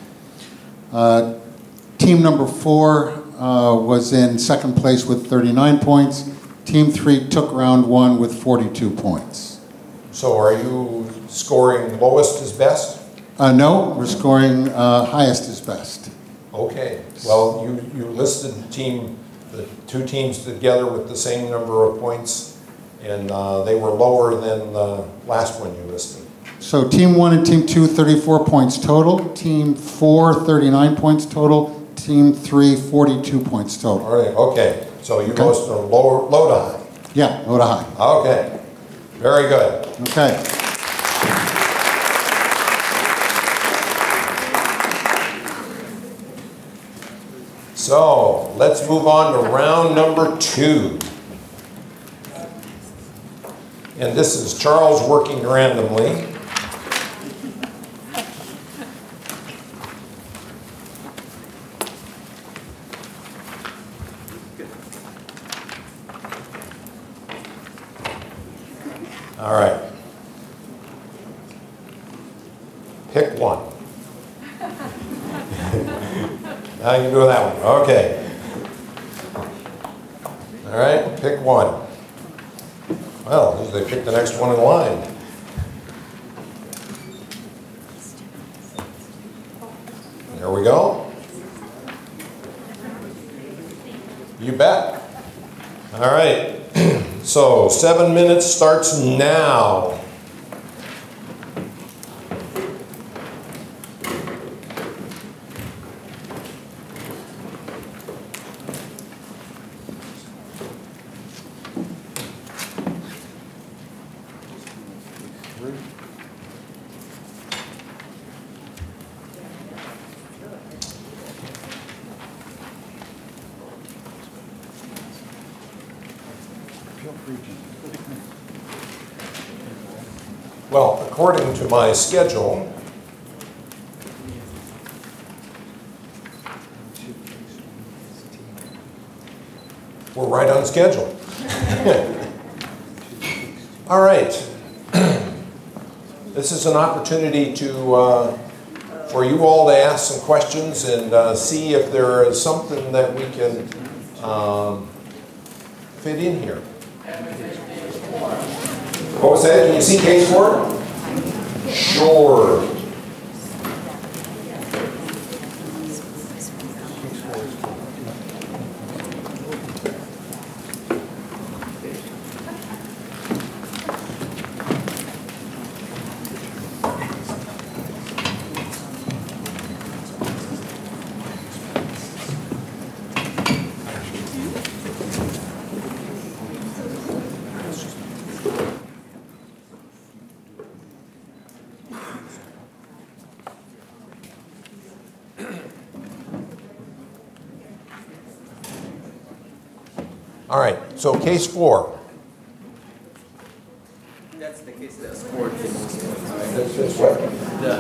Team number 4 was in second place with 39 points. Team 3 took round 1 with 42 points. So are you scoring lowest as best? No, we're scoring highest is best. Okay, well, you listed the two teams together with the same number of points, and they were lower than the last one you listed. So Team 1 and Team 2, 34 points total. Team 4, 39 points total. Team 3, 42 points total. All right, okay. So you go from low to high. Yeah, low to high. Okay, very good. Okay. So let's move on to round number 2. And this is Charles working randomly. All right. Pick one. Now you can do that one. Okay. All right, pick one. Well, they picked the next one in line. There we go. You bet. All right. So 7 minutes starts now. Well, according to my schedule, we're right on schedule. All right. This is an opportunity for you all to ask some questions and see if there is something that we can fit in here. What was that? Can you see case 4? Sure. All right, so case 4. That's the case that scored the most points, right? That's what?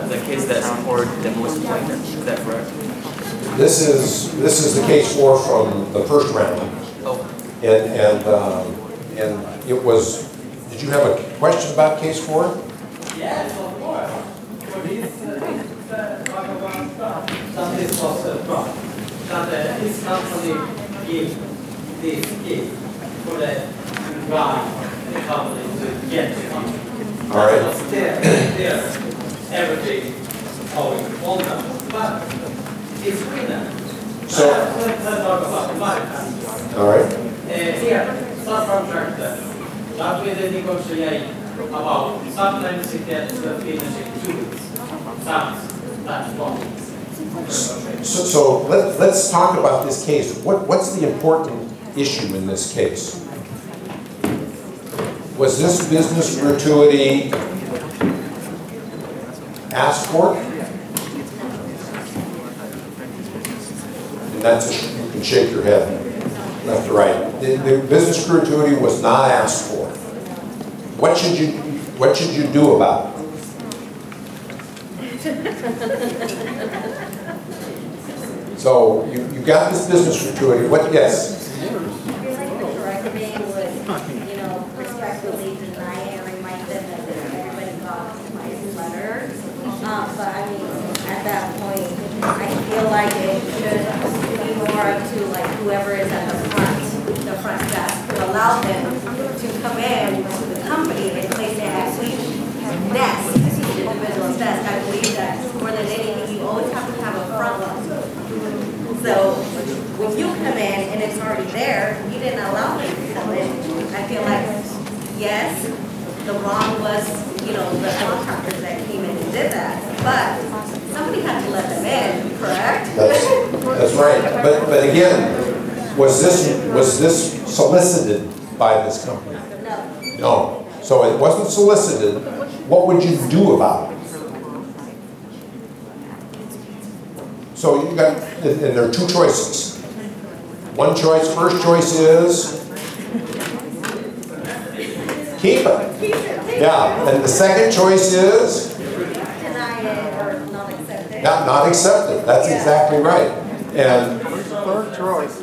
The case that scored the most points, is that correct? This is the case 4 from the first round. Oh. And it was, did you have a question about case 4? Yes, of course. For this, talk about that this was a fraud. That this company gives this gift for the guy, the company to get the company. All right. But still, everything going on them. But it's winner. So, let's talk about my company. all right. Here, subcontractor, that we then negotiate about, sometimes it gets the finish in 2 weeks. That's long. So let's talk about this case. What's the important issue in this case? Was this business gratuity asked for? And that's you can shake your head left to right. The business gratuity was not asked for. What should you do about it? So you got this business gratuity. What? Yes. But I mean, at that point, I feel like it should be more up to like whoever is at the front desk, to allow them to come in to the company and place their actually desk, the individual's desk. I believe that there, he didn't allow them to come in. I feel like, yes, the wrong was, you know, the contractors that came in and did that, but somebody had to let them in, correct? That's right. But again, was this solicited by this company? No. No. So it wasn't solicited. What would you do about it? So you got, and there are two choices. One choice, first choice is keep it. Yeah, and the second choice is Deny it or not accept it. not accept it. That's exactly right. And There's a third choice.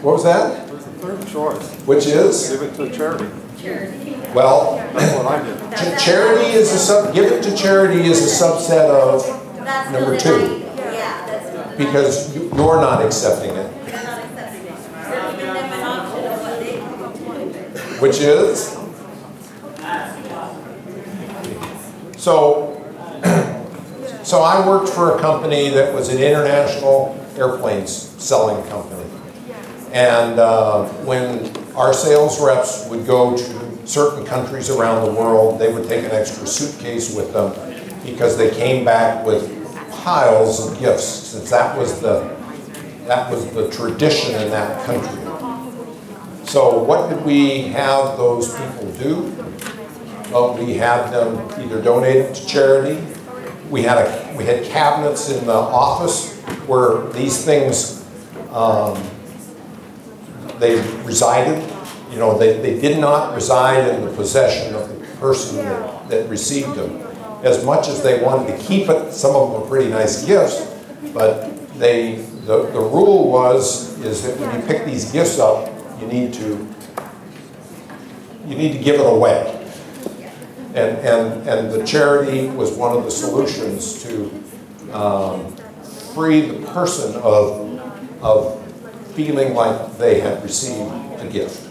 what was that? There's a third choice. Which is? Give it to charity. Well, That's what I did. charity is give it to charity is a subset of That's number still 2. denying it. Yeah, that's still denying Because you're not accepting it. it. They're not accepting it. We're giving them an option of what they can do with it. Which is? So I worked for a company that was an international airplanes selling company. And when our sales reps would go to certain countries around the world, they would take an extra suitcase with them because they came back with piles of gifts, since that was the tradition in that country. So what did we have those people do? Well, we had them either donate it to charity. We had cabinets in the office where these things they resided. You know, they did not reside in the possession of the person that received them. As much as they wanted to keep it, some of them were pretty nice gifts, but the rule is that when you pick these gifts up, you need to give it away. And the charity was one of the solutions to free the person of feeling like they had received a gift.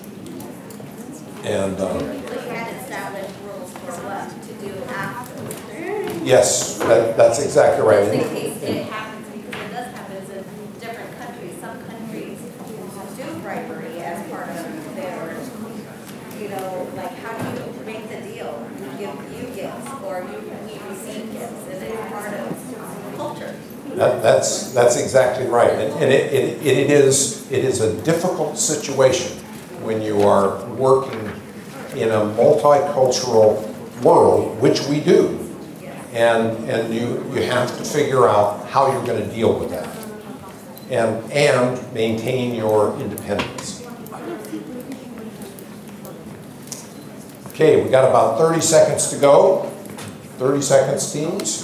And So you had established rules for what to do after. yes, that's exactly right. Just in case it happens, because it does happen in different countries. Some countries do bribery as part of their, you know, like how do you make the deal? We give you gifts or we receive gifts, and it's part of culture. That's exactly right, and it is a difficult situation when you are working in a multicultural world, which we do, and you have to figure out how you're going to deal with that, and maintain your independence. Okay, we got about 30 seconds to go. 30 seconds, teams.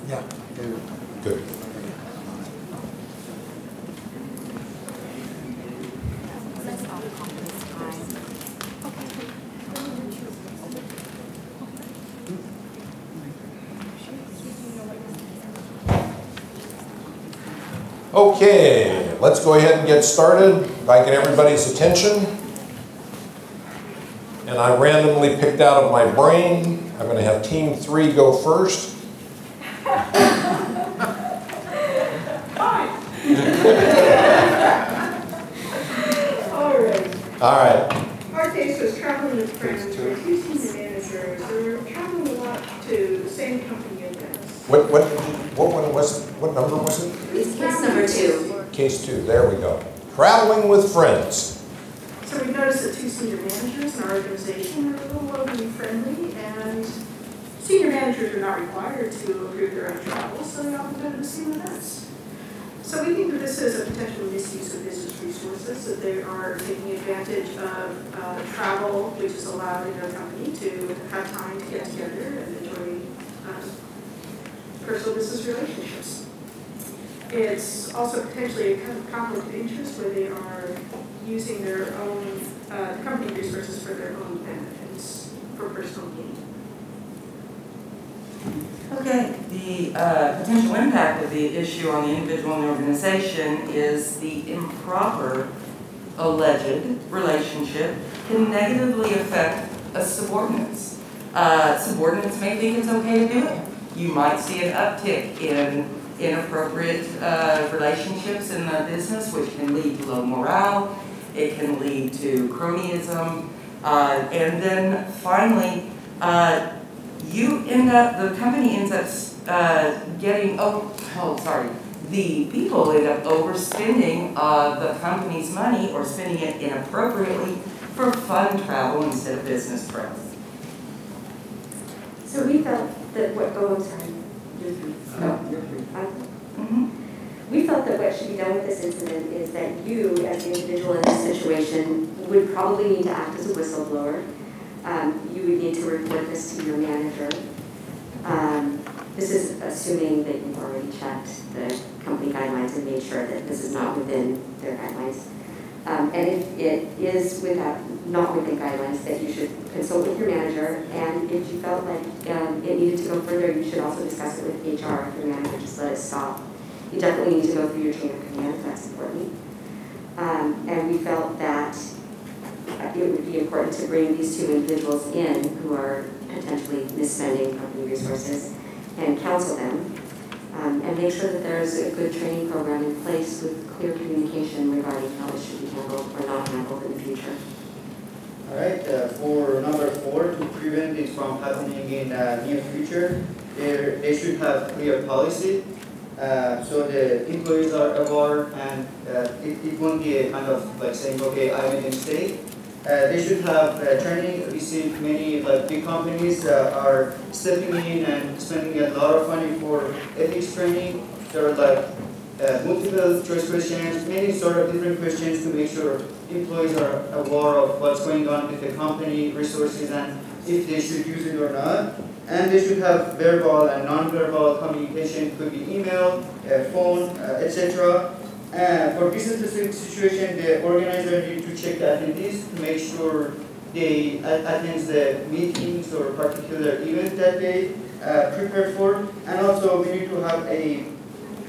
Yeah. Good. Okay, let's go ahead and get started. If I get everybody's attention. And I randomly picked out of my brain, I'm going to have team 3 go first. All right. Our case was traveling with friends, we're two senior managers, we're traveling a lot to the same company events. What one was it? What number was it? Case number 2. Case 2, there we go. Traveling with friends. So we noticed that two senior managers in our organization are a little overly friendly, and senior managers are not required to approve their own travel, so they often go to the same events. So we think that this is a potential misuse of business resources, that they are taking advantage of travel, which is allowed in their company to have time to get together and enjoy personal business relationships. It's also potentially a kind of conflict of interest where they are using their own company resources for their own benefits, for Okay, the potential impact of the issue on the individual and the organization is the improper alleged relationship can negatively affect a subordinates. Subordinates may think it's okay to do it. You might see an uptick in inappropriate relationships in the business, which can lead to low morale. It can lead to cronyism. And then finally, the company ends up the people end up overspending the company's money or spending it inappropriately for fun travel instead of business growth. So we felt that we felt that what should be done with this incident is that you, as the individual in this situation, would probably need to act as a whistleblower. You would need to report this to your manager. This is assuming that you've already checked the company guidelines and made sure that this is not within their guidelines. And if it is not within guidelines, that you should consult with your manager. And if you felt like it needed to go further, you should also discuss it with HR. If your manager just let it stop. You definitely need to go through your chain of command if that's important. And we felt that it would be important to bring these two individuals in who are potentially misspending company resources and counsel them and make sure that there's a good training program in place with clear communication regarding how this should be handled or not handled in the future. All right, for number 4, to prevent it from happening in the near future, they should have clear policy so the employees are aware and it won't be a kind of like saying, okay, I made a mistake. They should have training. We see many big companies are stepping in and spending a lot of money for ethics training. There are multiple choice questions, many sort of different questions to make sure employees are aware of what's going on with the company resources and if they should use it or not. And they should have verbal and non-verbal communication, could be email, phone, etc. For business-specific situation, the organizer needs to check the attendees to make sure they attend the meetings or particular event that they prepare for. And also, we need to have a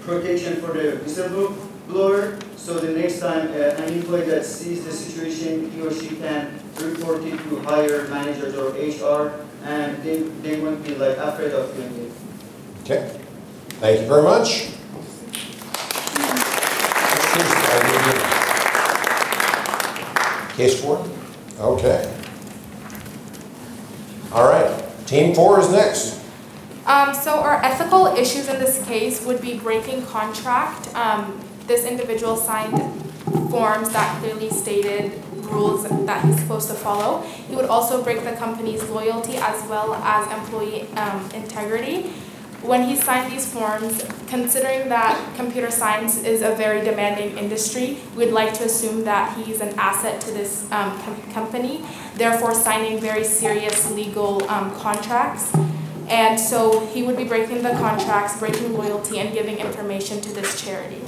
protection for the whistleblower, so the next time an employee that sees the situation, he or she can report it to higher managers or HR, and they won't be afraid of doing it. Okay, thank you very much. Case 4? Okay. All right, team 4 is next. So our ethical issues in this case would be breaking contract. This individual signed forms that clearly stated rules that he's supposed to follow. He would also break the company's loyalty as well as employee integrity. When he signed these forms, considering that computer science is a very demanding industry, we'd like to assume that he's an asset to this company, therefore signing very serious legal contracts. And so he would be breaking the contracts, breaking loyalty, and giving information to this charity.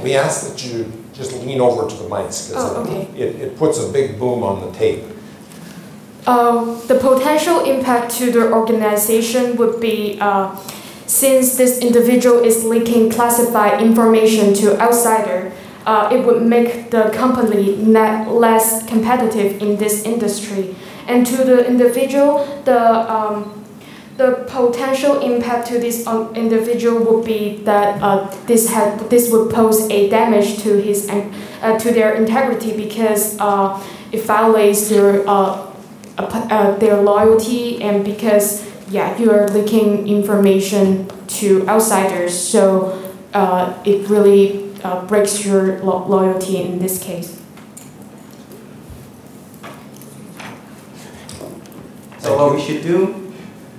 We ask that you just lean over to the mics because it puts a big boom on the tape. The potential impact to the organization would be since this individual is leaking classified information to outsider, it would make the company less competitive in this industry. And to the individual, the potential impact to this individual would be that this would pose a damage to his to their integrity because it violates their loyalty, and because you are leaking information to outsiders, so it really breaks your loyalty in this case. So what we should do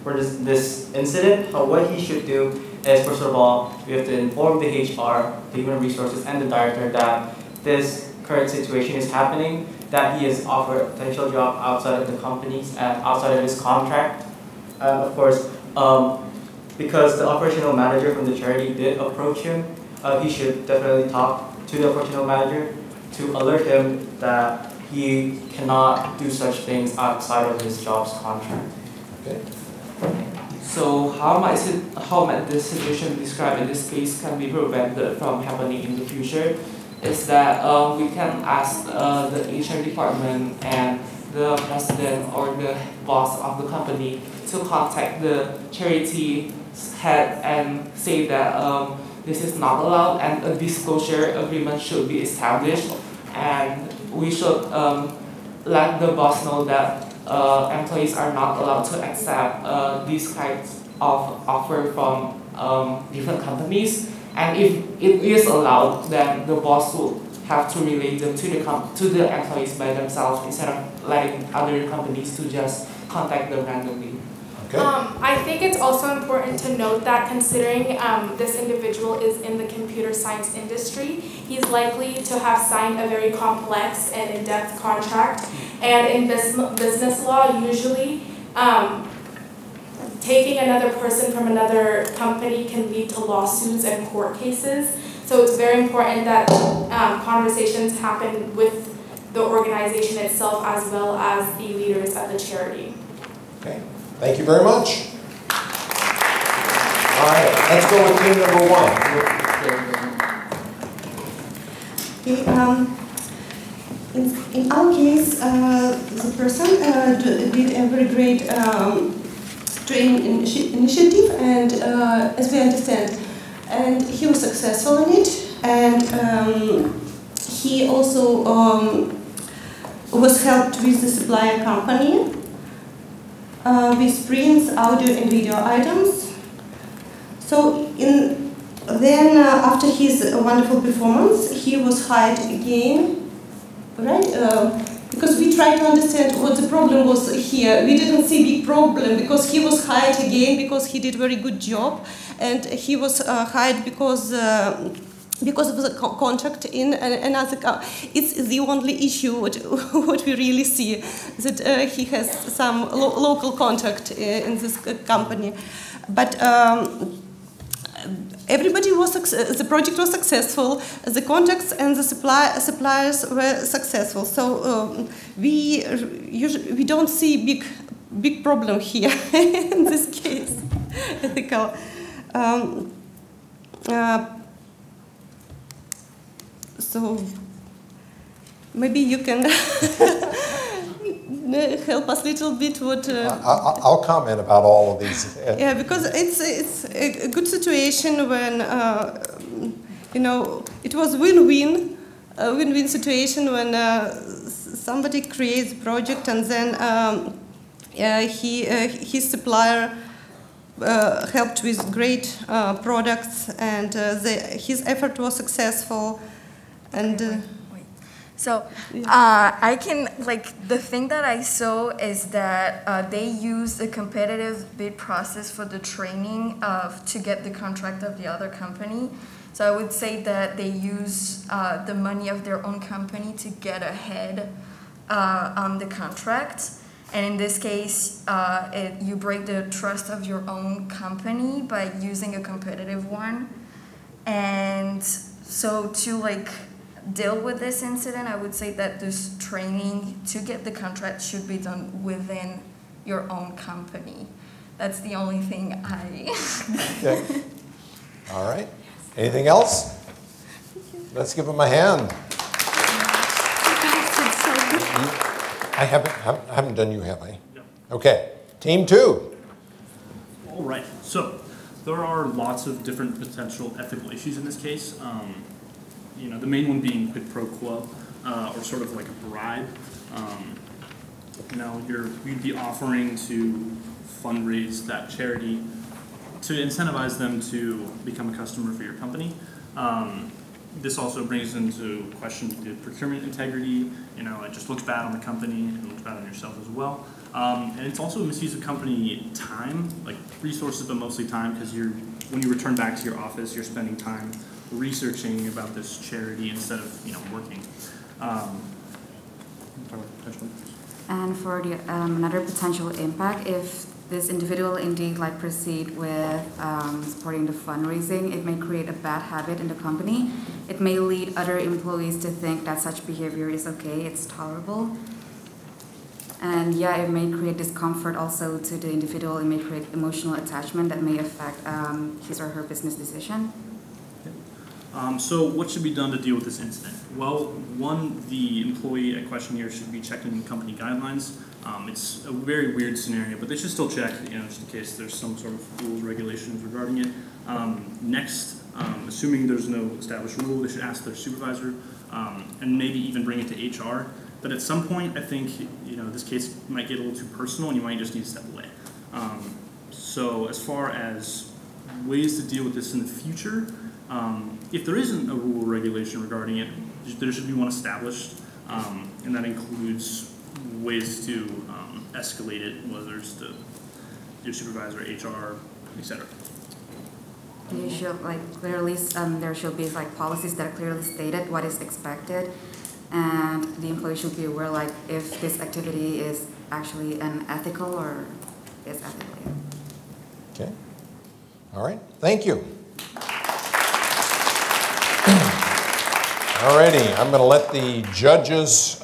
for this incident, what he should do is, first of all, we have to inform the HR, the human resources, and the director that this current situation is happening, that he is offered a potential job outside of the companies and outside of his contract. Of course, because the operational manager from the charity did approach him, he should definitely talk to the operational manager to alert him that he cannot do such things outside of his job's contract. Okay. So how might this situation described in this case can be prevented from happening in the future is that we can ask the HR department and the president or the boss of the company to contact the charity head and say that this is not allowed and a disclosure agreement should be established, and we should let the boss know that employees are not allowed to accept these kinds of offer from different companies, and if it is allowed, then the boss will have to relay them to the employees by themselves instead of letting other companies to just contact them randomly. I think it's also important to note that considering this individual is in the computer science industry, he's likely to have signed a very complex and in-depth contract. And in business law, usually taking another person from another company can lead to lawsuits and court cases. So it's very important that conversations happen with the organization itself as well as the leaders of the charity. Okay. Thank you very much. All right, let's go with team number one. Okay, in our case, the person did a very great training initiative, and as we understand, and he was successful in it, and he also was helped with the supplier company with prints, audio, and video items. So then after his wonderful performance, he was hired again, right? Because we tried to understand what the problem was here. We didn't see big problem because he was hired again because he did very good job, and he was hired because of the contract in another. It's the only issue what we really see, that he has some local contract in this company, but. Everybody was the project was successful. The contracts and the suppliers were successful. So we don't see big problem here in this case. Ethical. So maybe you can help us a little bit. What I'll comment about all of these. Yeah, because it's a good situation when you know, it was win-win situation when somebody creates a project and then his supplier helped with great products, and his effort was successful, and. So I can, the thing that I saw is that they use the competitive bid process for the training to get the contract of the other company. So I would say that they use the money of their own company to get ahead on the contract. And in this case, you break the trust of your own company by using a competitive one. And so to deal with this incident, I would say that this training to get the contract should be done within your own company. That's the only thing I... Okay. All right. Anything else? Let's give them a hand. I haven't done you, have I? No. Okay. Team two. All right. So there are lots of different potential ethical issues in this case. You know, the main one being quid pro quo, or sort of like a bribe. You know, you'd be offering to fundraise that charity to incentivize them to become a customer for your company. This also brings into question the procurement integrity. You know, it just looks bad on the company and it looks bad on yourself as well. And it's also a misuse of company time, like resources, but mostly time, because when you return back to your office, you're spending time researching about this charity instead of working. And for the another potential impact, if this individual indeed proceed with supporting the fundraising, it may create a bad habit in the company. It may lead other employees to think that such behavior is okay, it's tolerable. And yeah, it may create discomfort also to the individual. It may create emotional attachment that may affect his or her business decision. So what should be done to deal with this incident? Well, one, the employee at question here should be checking company guidelines. It's a very weird scenario, but they should still check, just in case there's some sort of rules, regulations regarding it. Next, assuming there's no established rule, they should ask their supervisor, and maybe even bring it to HR. But at some point, I think, this case might get a little too personal and you might just need to step away. So as far as ways to deal with this in the future, if there isn't a rule or regulation regarding it, there should be one established, and that includes ways to escalate it, whether it's to your supervisor, HR, etc. You should clearly, there should be policies that are clearly stated what is expected, and the employee should be aware if this activity is actually unethical or is ethical. Okay. All right. Thank you. All righty. I'm going to let the judges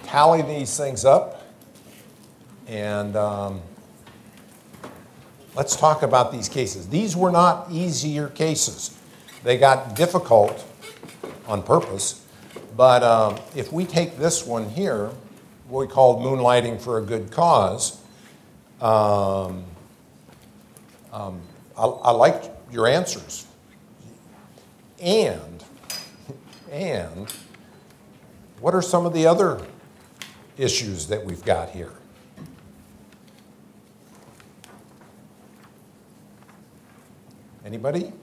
tally these things up, and let's talk about these cases. These were not easier cases. They got difficult on purpose. But if we take this one here, what we called moonlighting for a good cause, I liked your answers. And what are some of the other issues that we've got here? Anybody?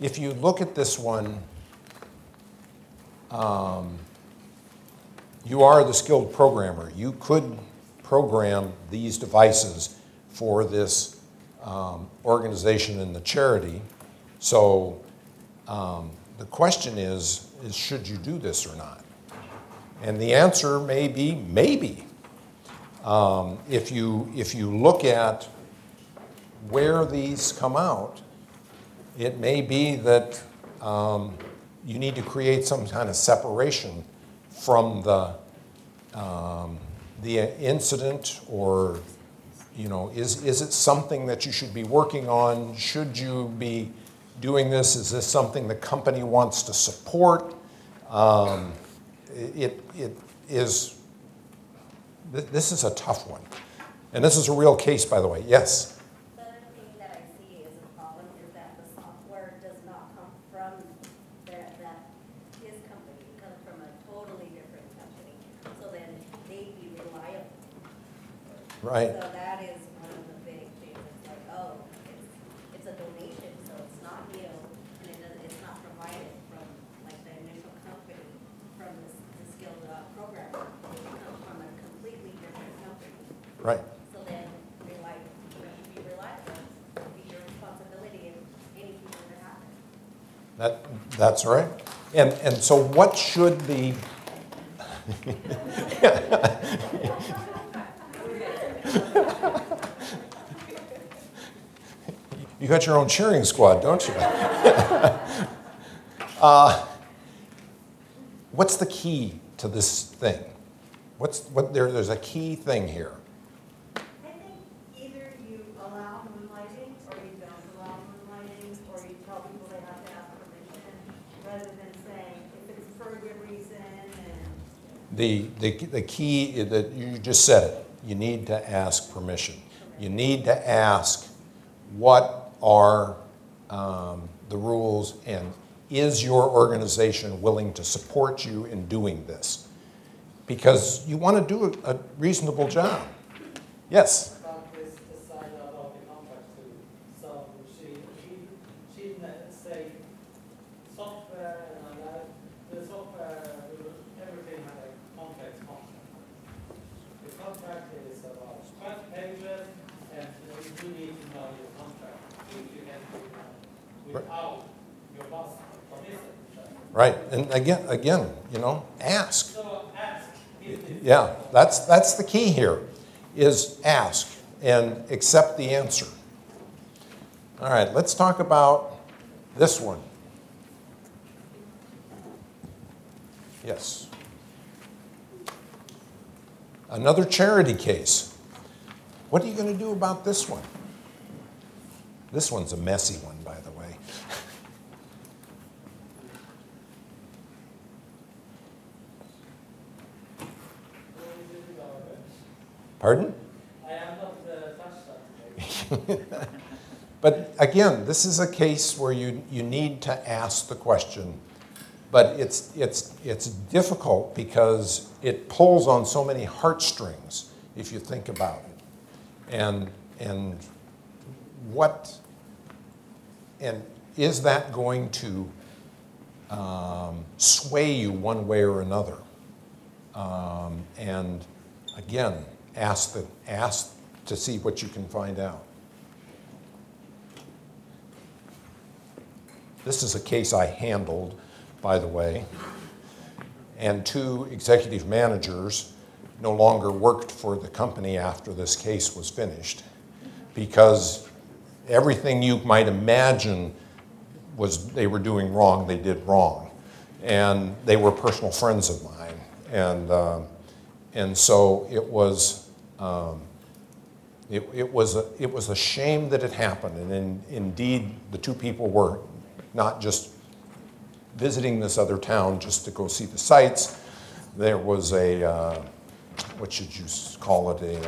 If you look at this one, you are the skilled programmer. You could program these devices for this organization and the charity. So the question is should you do this or not? And the answer may be maybe. If you look at where these come out, it may be that you need to create some kind of separation from the incident, or is it something that you should be working on? Should you be doing this? Is this something the company wants to support? This is a tough one, and this is a real case, by the way. Yes. Right. So that is one of the big things. It's a donation, so it's not new, and it's not provided from the initial company, from the skilled programmer. It comes from a completely different company. Right. So then you should be reliable. It would be your responsibility if anything were to happen. That's right. And so what should the You got your own cheering squad, don't you? What's the key to this thing? There's a key thing here. I think either you allow moonlighting or you don't allow moonlighting, or you tell people they have to ask permission, rather than saying if it's for a good reason. The key is that you just said it. You need to ask permission. You need to ask what are the rules, and is your organization willing to support you in doing this? Because you want to do a reasonable job. Yes? About this side about the contract too. So she say software and that, the software, everything had a contract. The contract is about 20 pages, and you need to know your contract. You can do without your boss permission. Right, and again, ask. So ask. Yeah, that's the key here, is ask and accept the answer. All right, let's talk about this one. Yes. Another charity case. What are you going to do about this one? This one's a messy one, by the way. Pardon? I am not touched. But again, this is a case where you need to ask the question, but it's difficult because it pulls on so many heartstrings if you think about it. And is that going to sway you one way or another? And again, ask to see what you can find out. This is a case I handled, by the way, and 2 executive managers no longer worked for the company after this case was finished because everything you might imagine was they were doing wrong, they did wrong. And they were personal friends of mine. And so it was a shame that it happened. And indeed, the 2 people were not just visiting this other town just to go see the sights. There was what should you call it,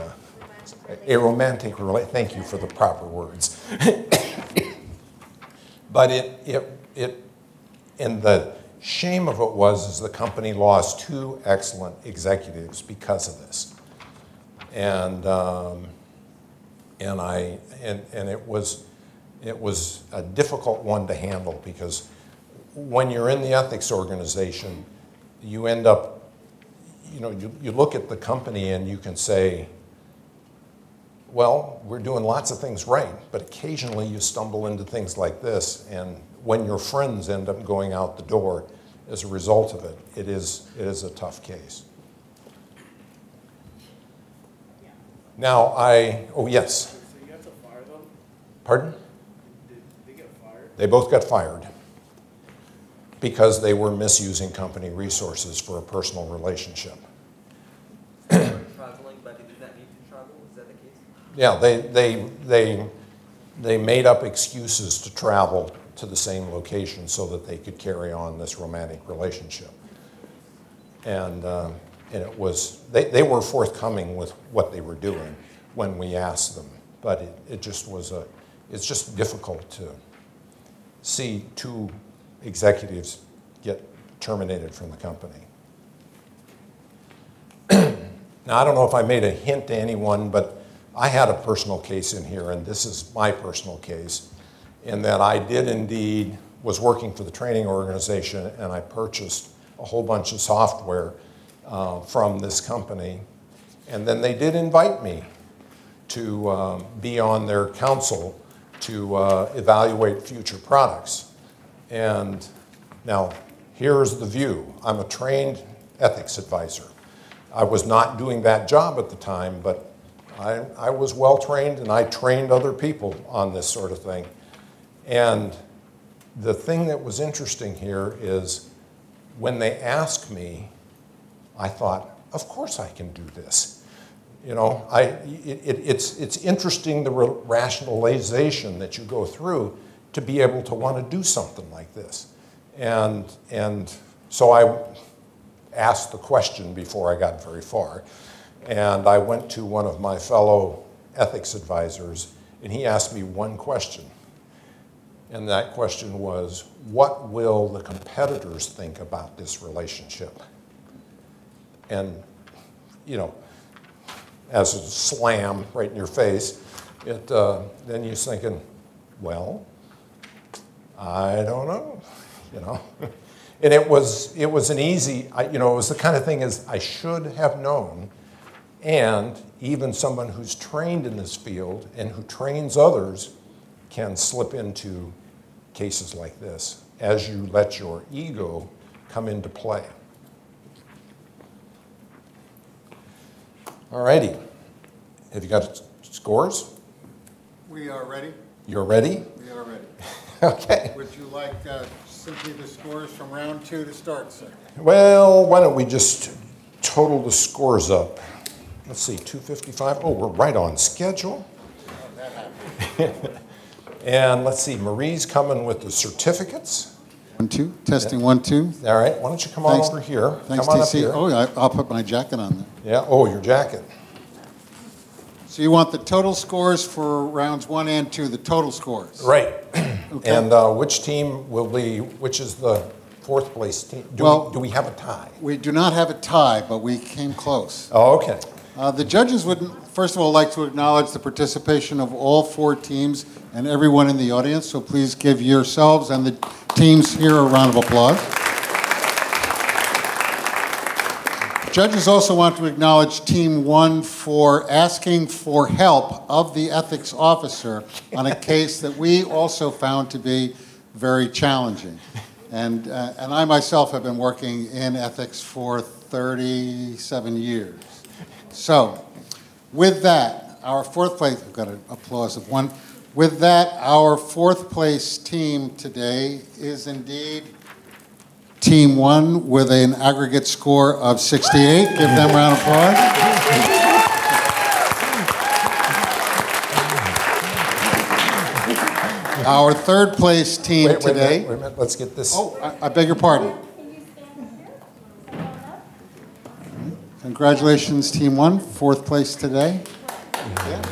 a romantic relationship. Thank you for the proper words. But and the shame of it was the company lost 2 excellent executives because of this. And it was a difficult one to handle because when you're in the ethics organization, you end up, you look at the company and you can say, well, we're doing lots of things right, but occasionally you stumble into things like this, and when your friends end up going out the door as a result of it, it is a tough case. Now, oh yes. So you have to fire them? Pardon? Did they get fired? They both got fired because they were misusing company resources for a personal relationship. Traveling, but they did not need to travel. Is that the Yeah, case? they made up excuses to travel to the same location so that they could carry on this romantic relationship. And it was, they were forthcoming with what they were doing when we asked them, but it's just difficult to see 2 executives get terminated from the company. Now, I don't know if I made a hint to anyone, but I had a personal case in here, and this is my personal case, in that I was working for the training organization, and I purchased a whole bunch of software from this company, and then they did invite me to be on their council to evaluate future products. And now, here's the view. I'm a trained ethics advisor. I was not doing that job at the time, but I was well trained, and I trained other people on this sort of thing. And the thing that was interesting here is when they asked me, I thought, of course I can do this. It's interesting the rationalization that you go through to be able to want to do something like this. And so I asked the question before I got very far. And I went to one of my fellow ethics advisors, and he asked me one question. And that question was, what will the competitors think about this relationship? And, as a slam right in your face, then you're thinking, well, I don't know, And it was an easy, it was the kind of thing as I should have known. And even someone who's trained in this field and who trains others can slip into cases like this as you let your ego come into play. All righty. Have you got scores? We are ready. You're ready? We are ready. Okay. Would you like simply the scores from round 2 to start, sir? Well, why don't we just total the scores up? Let's see, 255. Oh, we're right on schedule. And let's see, Marie's coming with the certificates. 1, 2, testing 1, 2. All right, why don't you come on over here? Thanks, come on TC. up here. Oh, I'll put my jacket on there. Yeah, oh, your jacket. So you want the total scores for rounds 1 and 2, the total scores? Right. Okay. And which team will be, which is the 4th place team? Do we have a tie? We do not have a tie, but we came close. Oh, okay. The judges would, first of all, like to acknowledge the participation of all 4 teams and everyone in the audience, so please give yourselves and the teams here a round of applause. Judges also want to acknowledge Team 1 for asking for help of the ethics officer on a case that we also found to be very challenging. And I myself have been working in ethics for 37 years. So, with that, our 4th place, I've got an applause of 1. With that, our 4th place team today is indeed Team 1 with an aggregate score of 68. Give them a round of applause. Our 3rd place team today. Wait a minute, let's get this. Oh, I beg your pardon. Congratulations, Team 1, 4th place today. Yeah.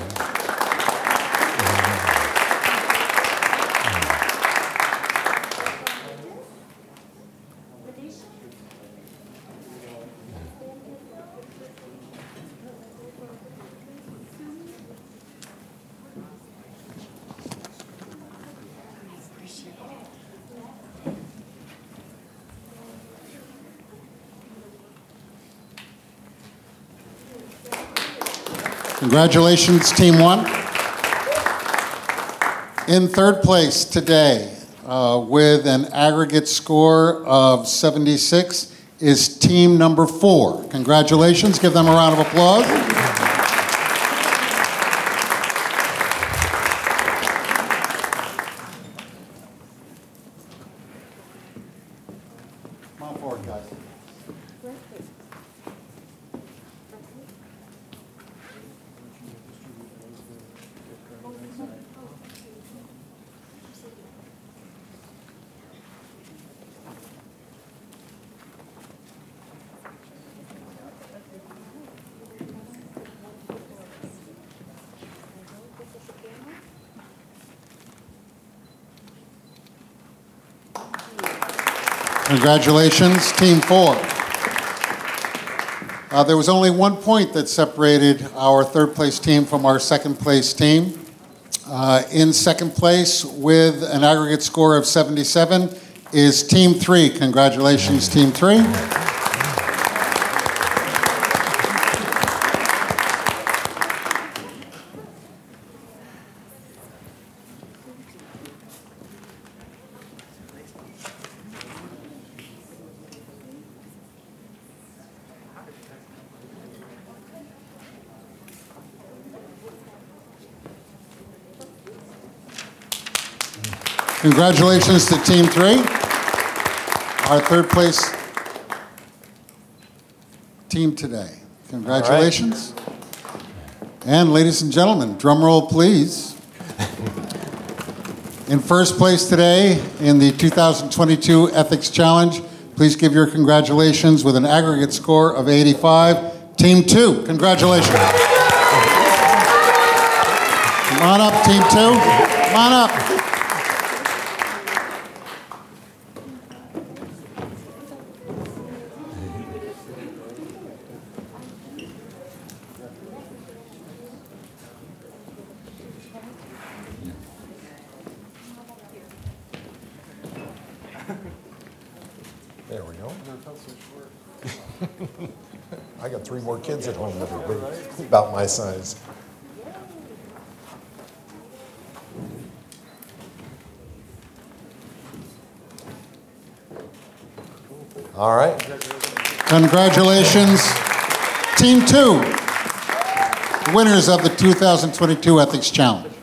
Congratulations, Team 1. In 3rd place today, with an aggregate score of 76, is team number 4. Congratulations. Give them a round of applause. Come on forward, guys. Congratulations, Team 4. There was only 1 point that separated our 3rd place team from our 2nd place team. In 2nd place with an aggregate score of 77 is Team 3. Congratulations, Team 3. Congratulations to Team 3, our 3rd place team today. Congratulations. And ladies and gentlemen, drum roll please. In 1st place today in the 2022 Ethics Challenge, please give your congratulations with an aggregate score of 85. Team 2, congratulations. Come on up, Team 2. Come on up. There we go. I got 3 more kids at home that are big, about my size. All right. Congratulations, Team 2, winners of the 2022 Ethics Challenge.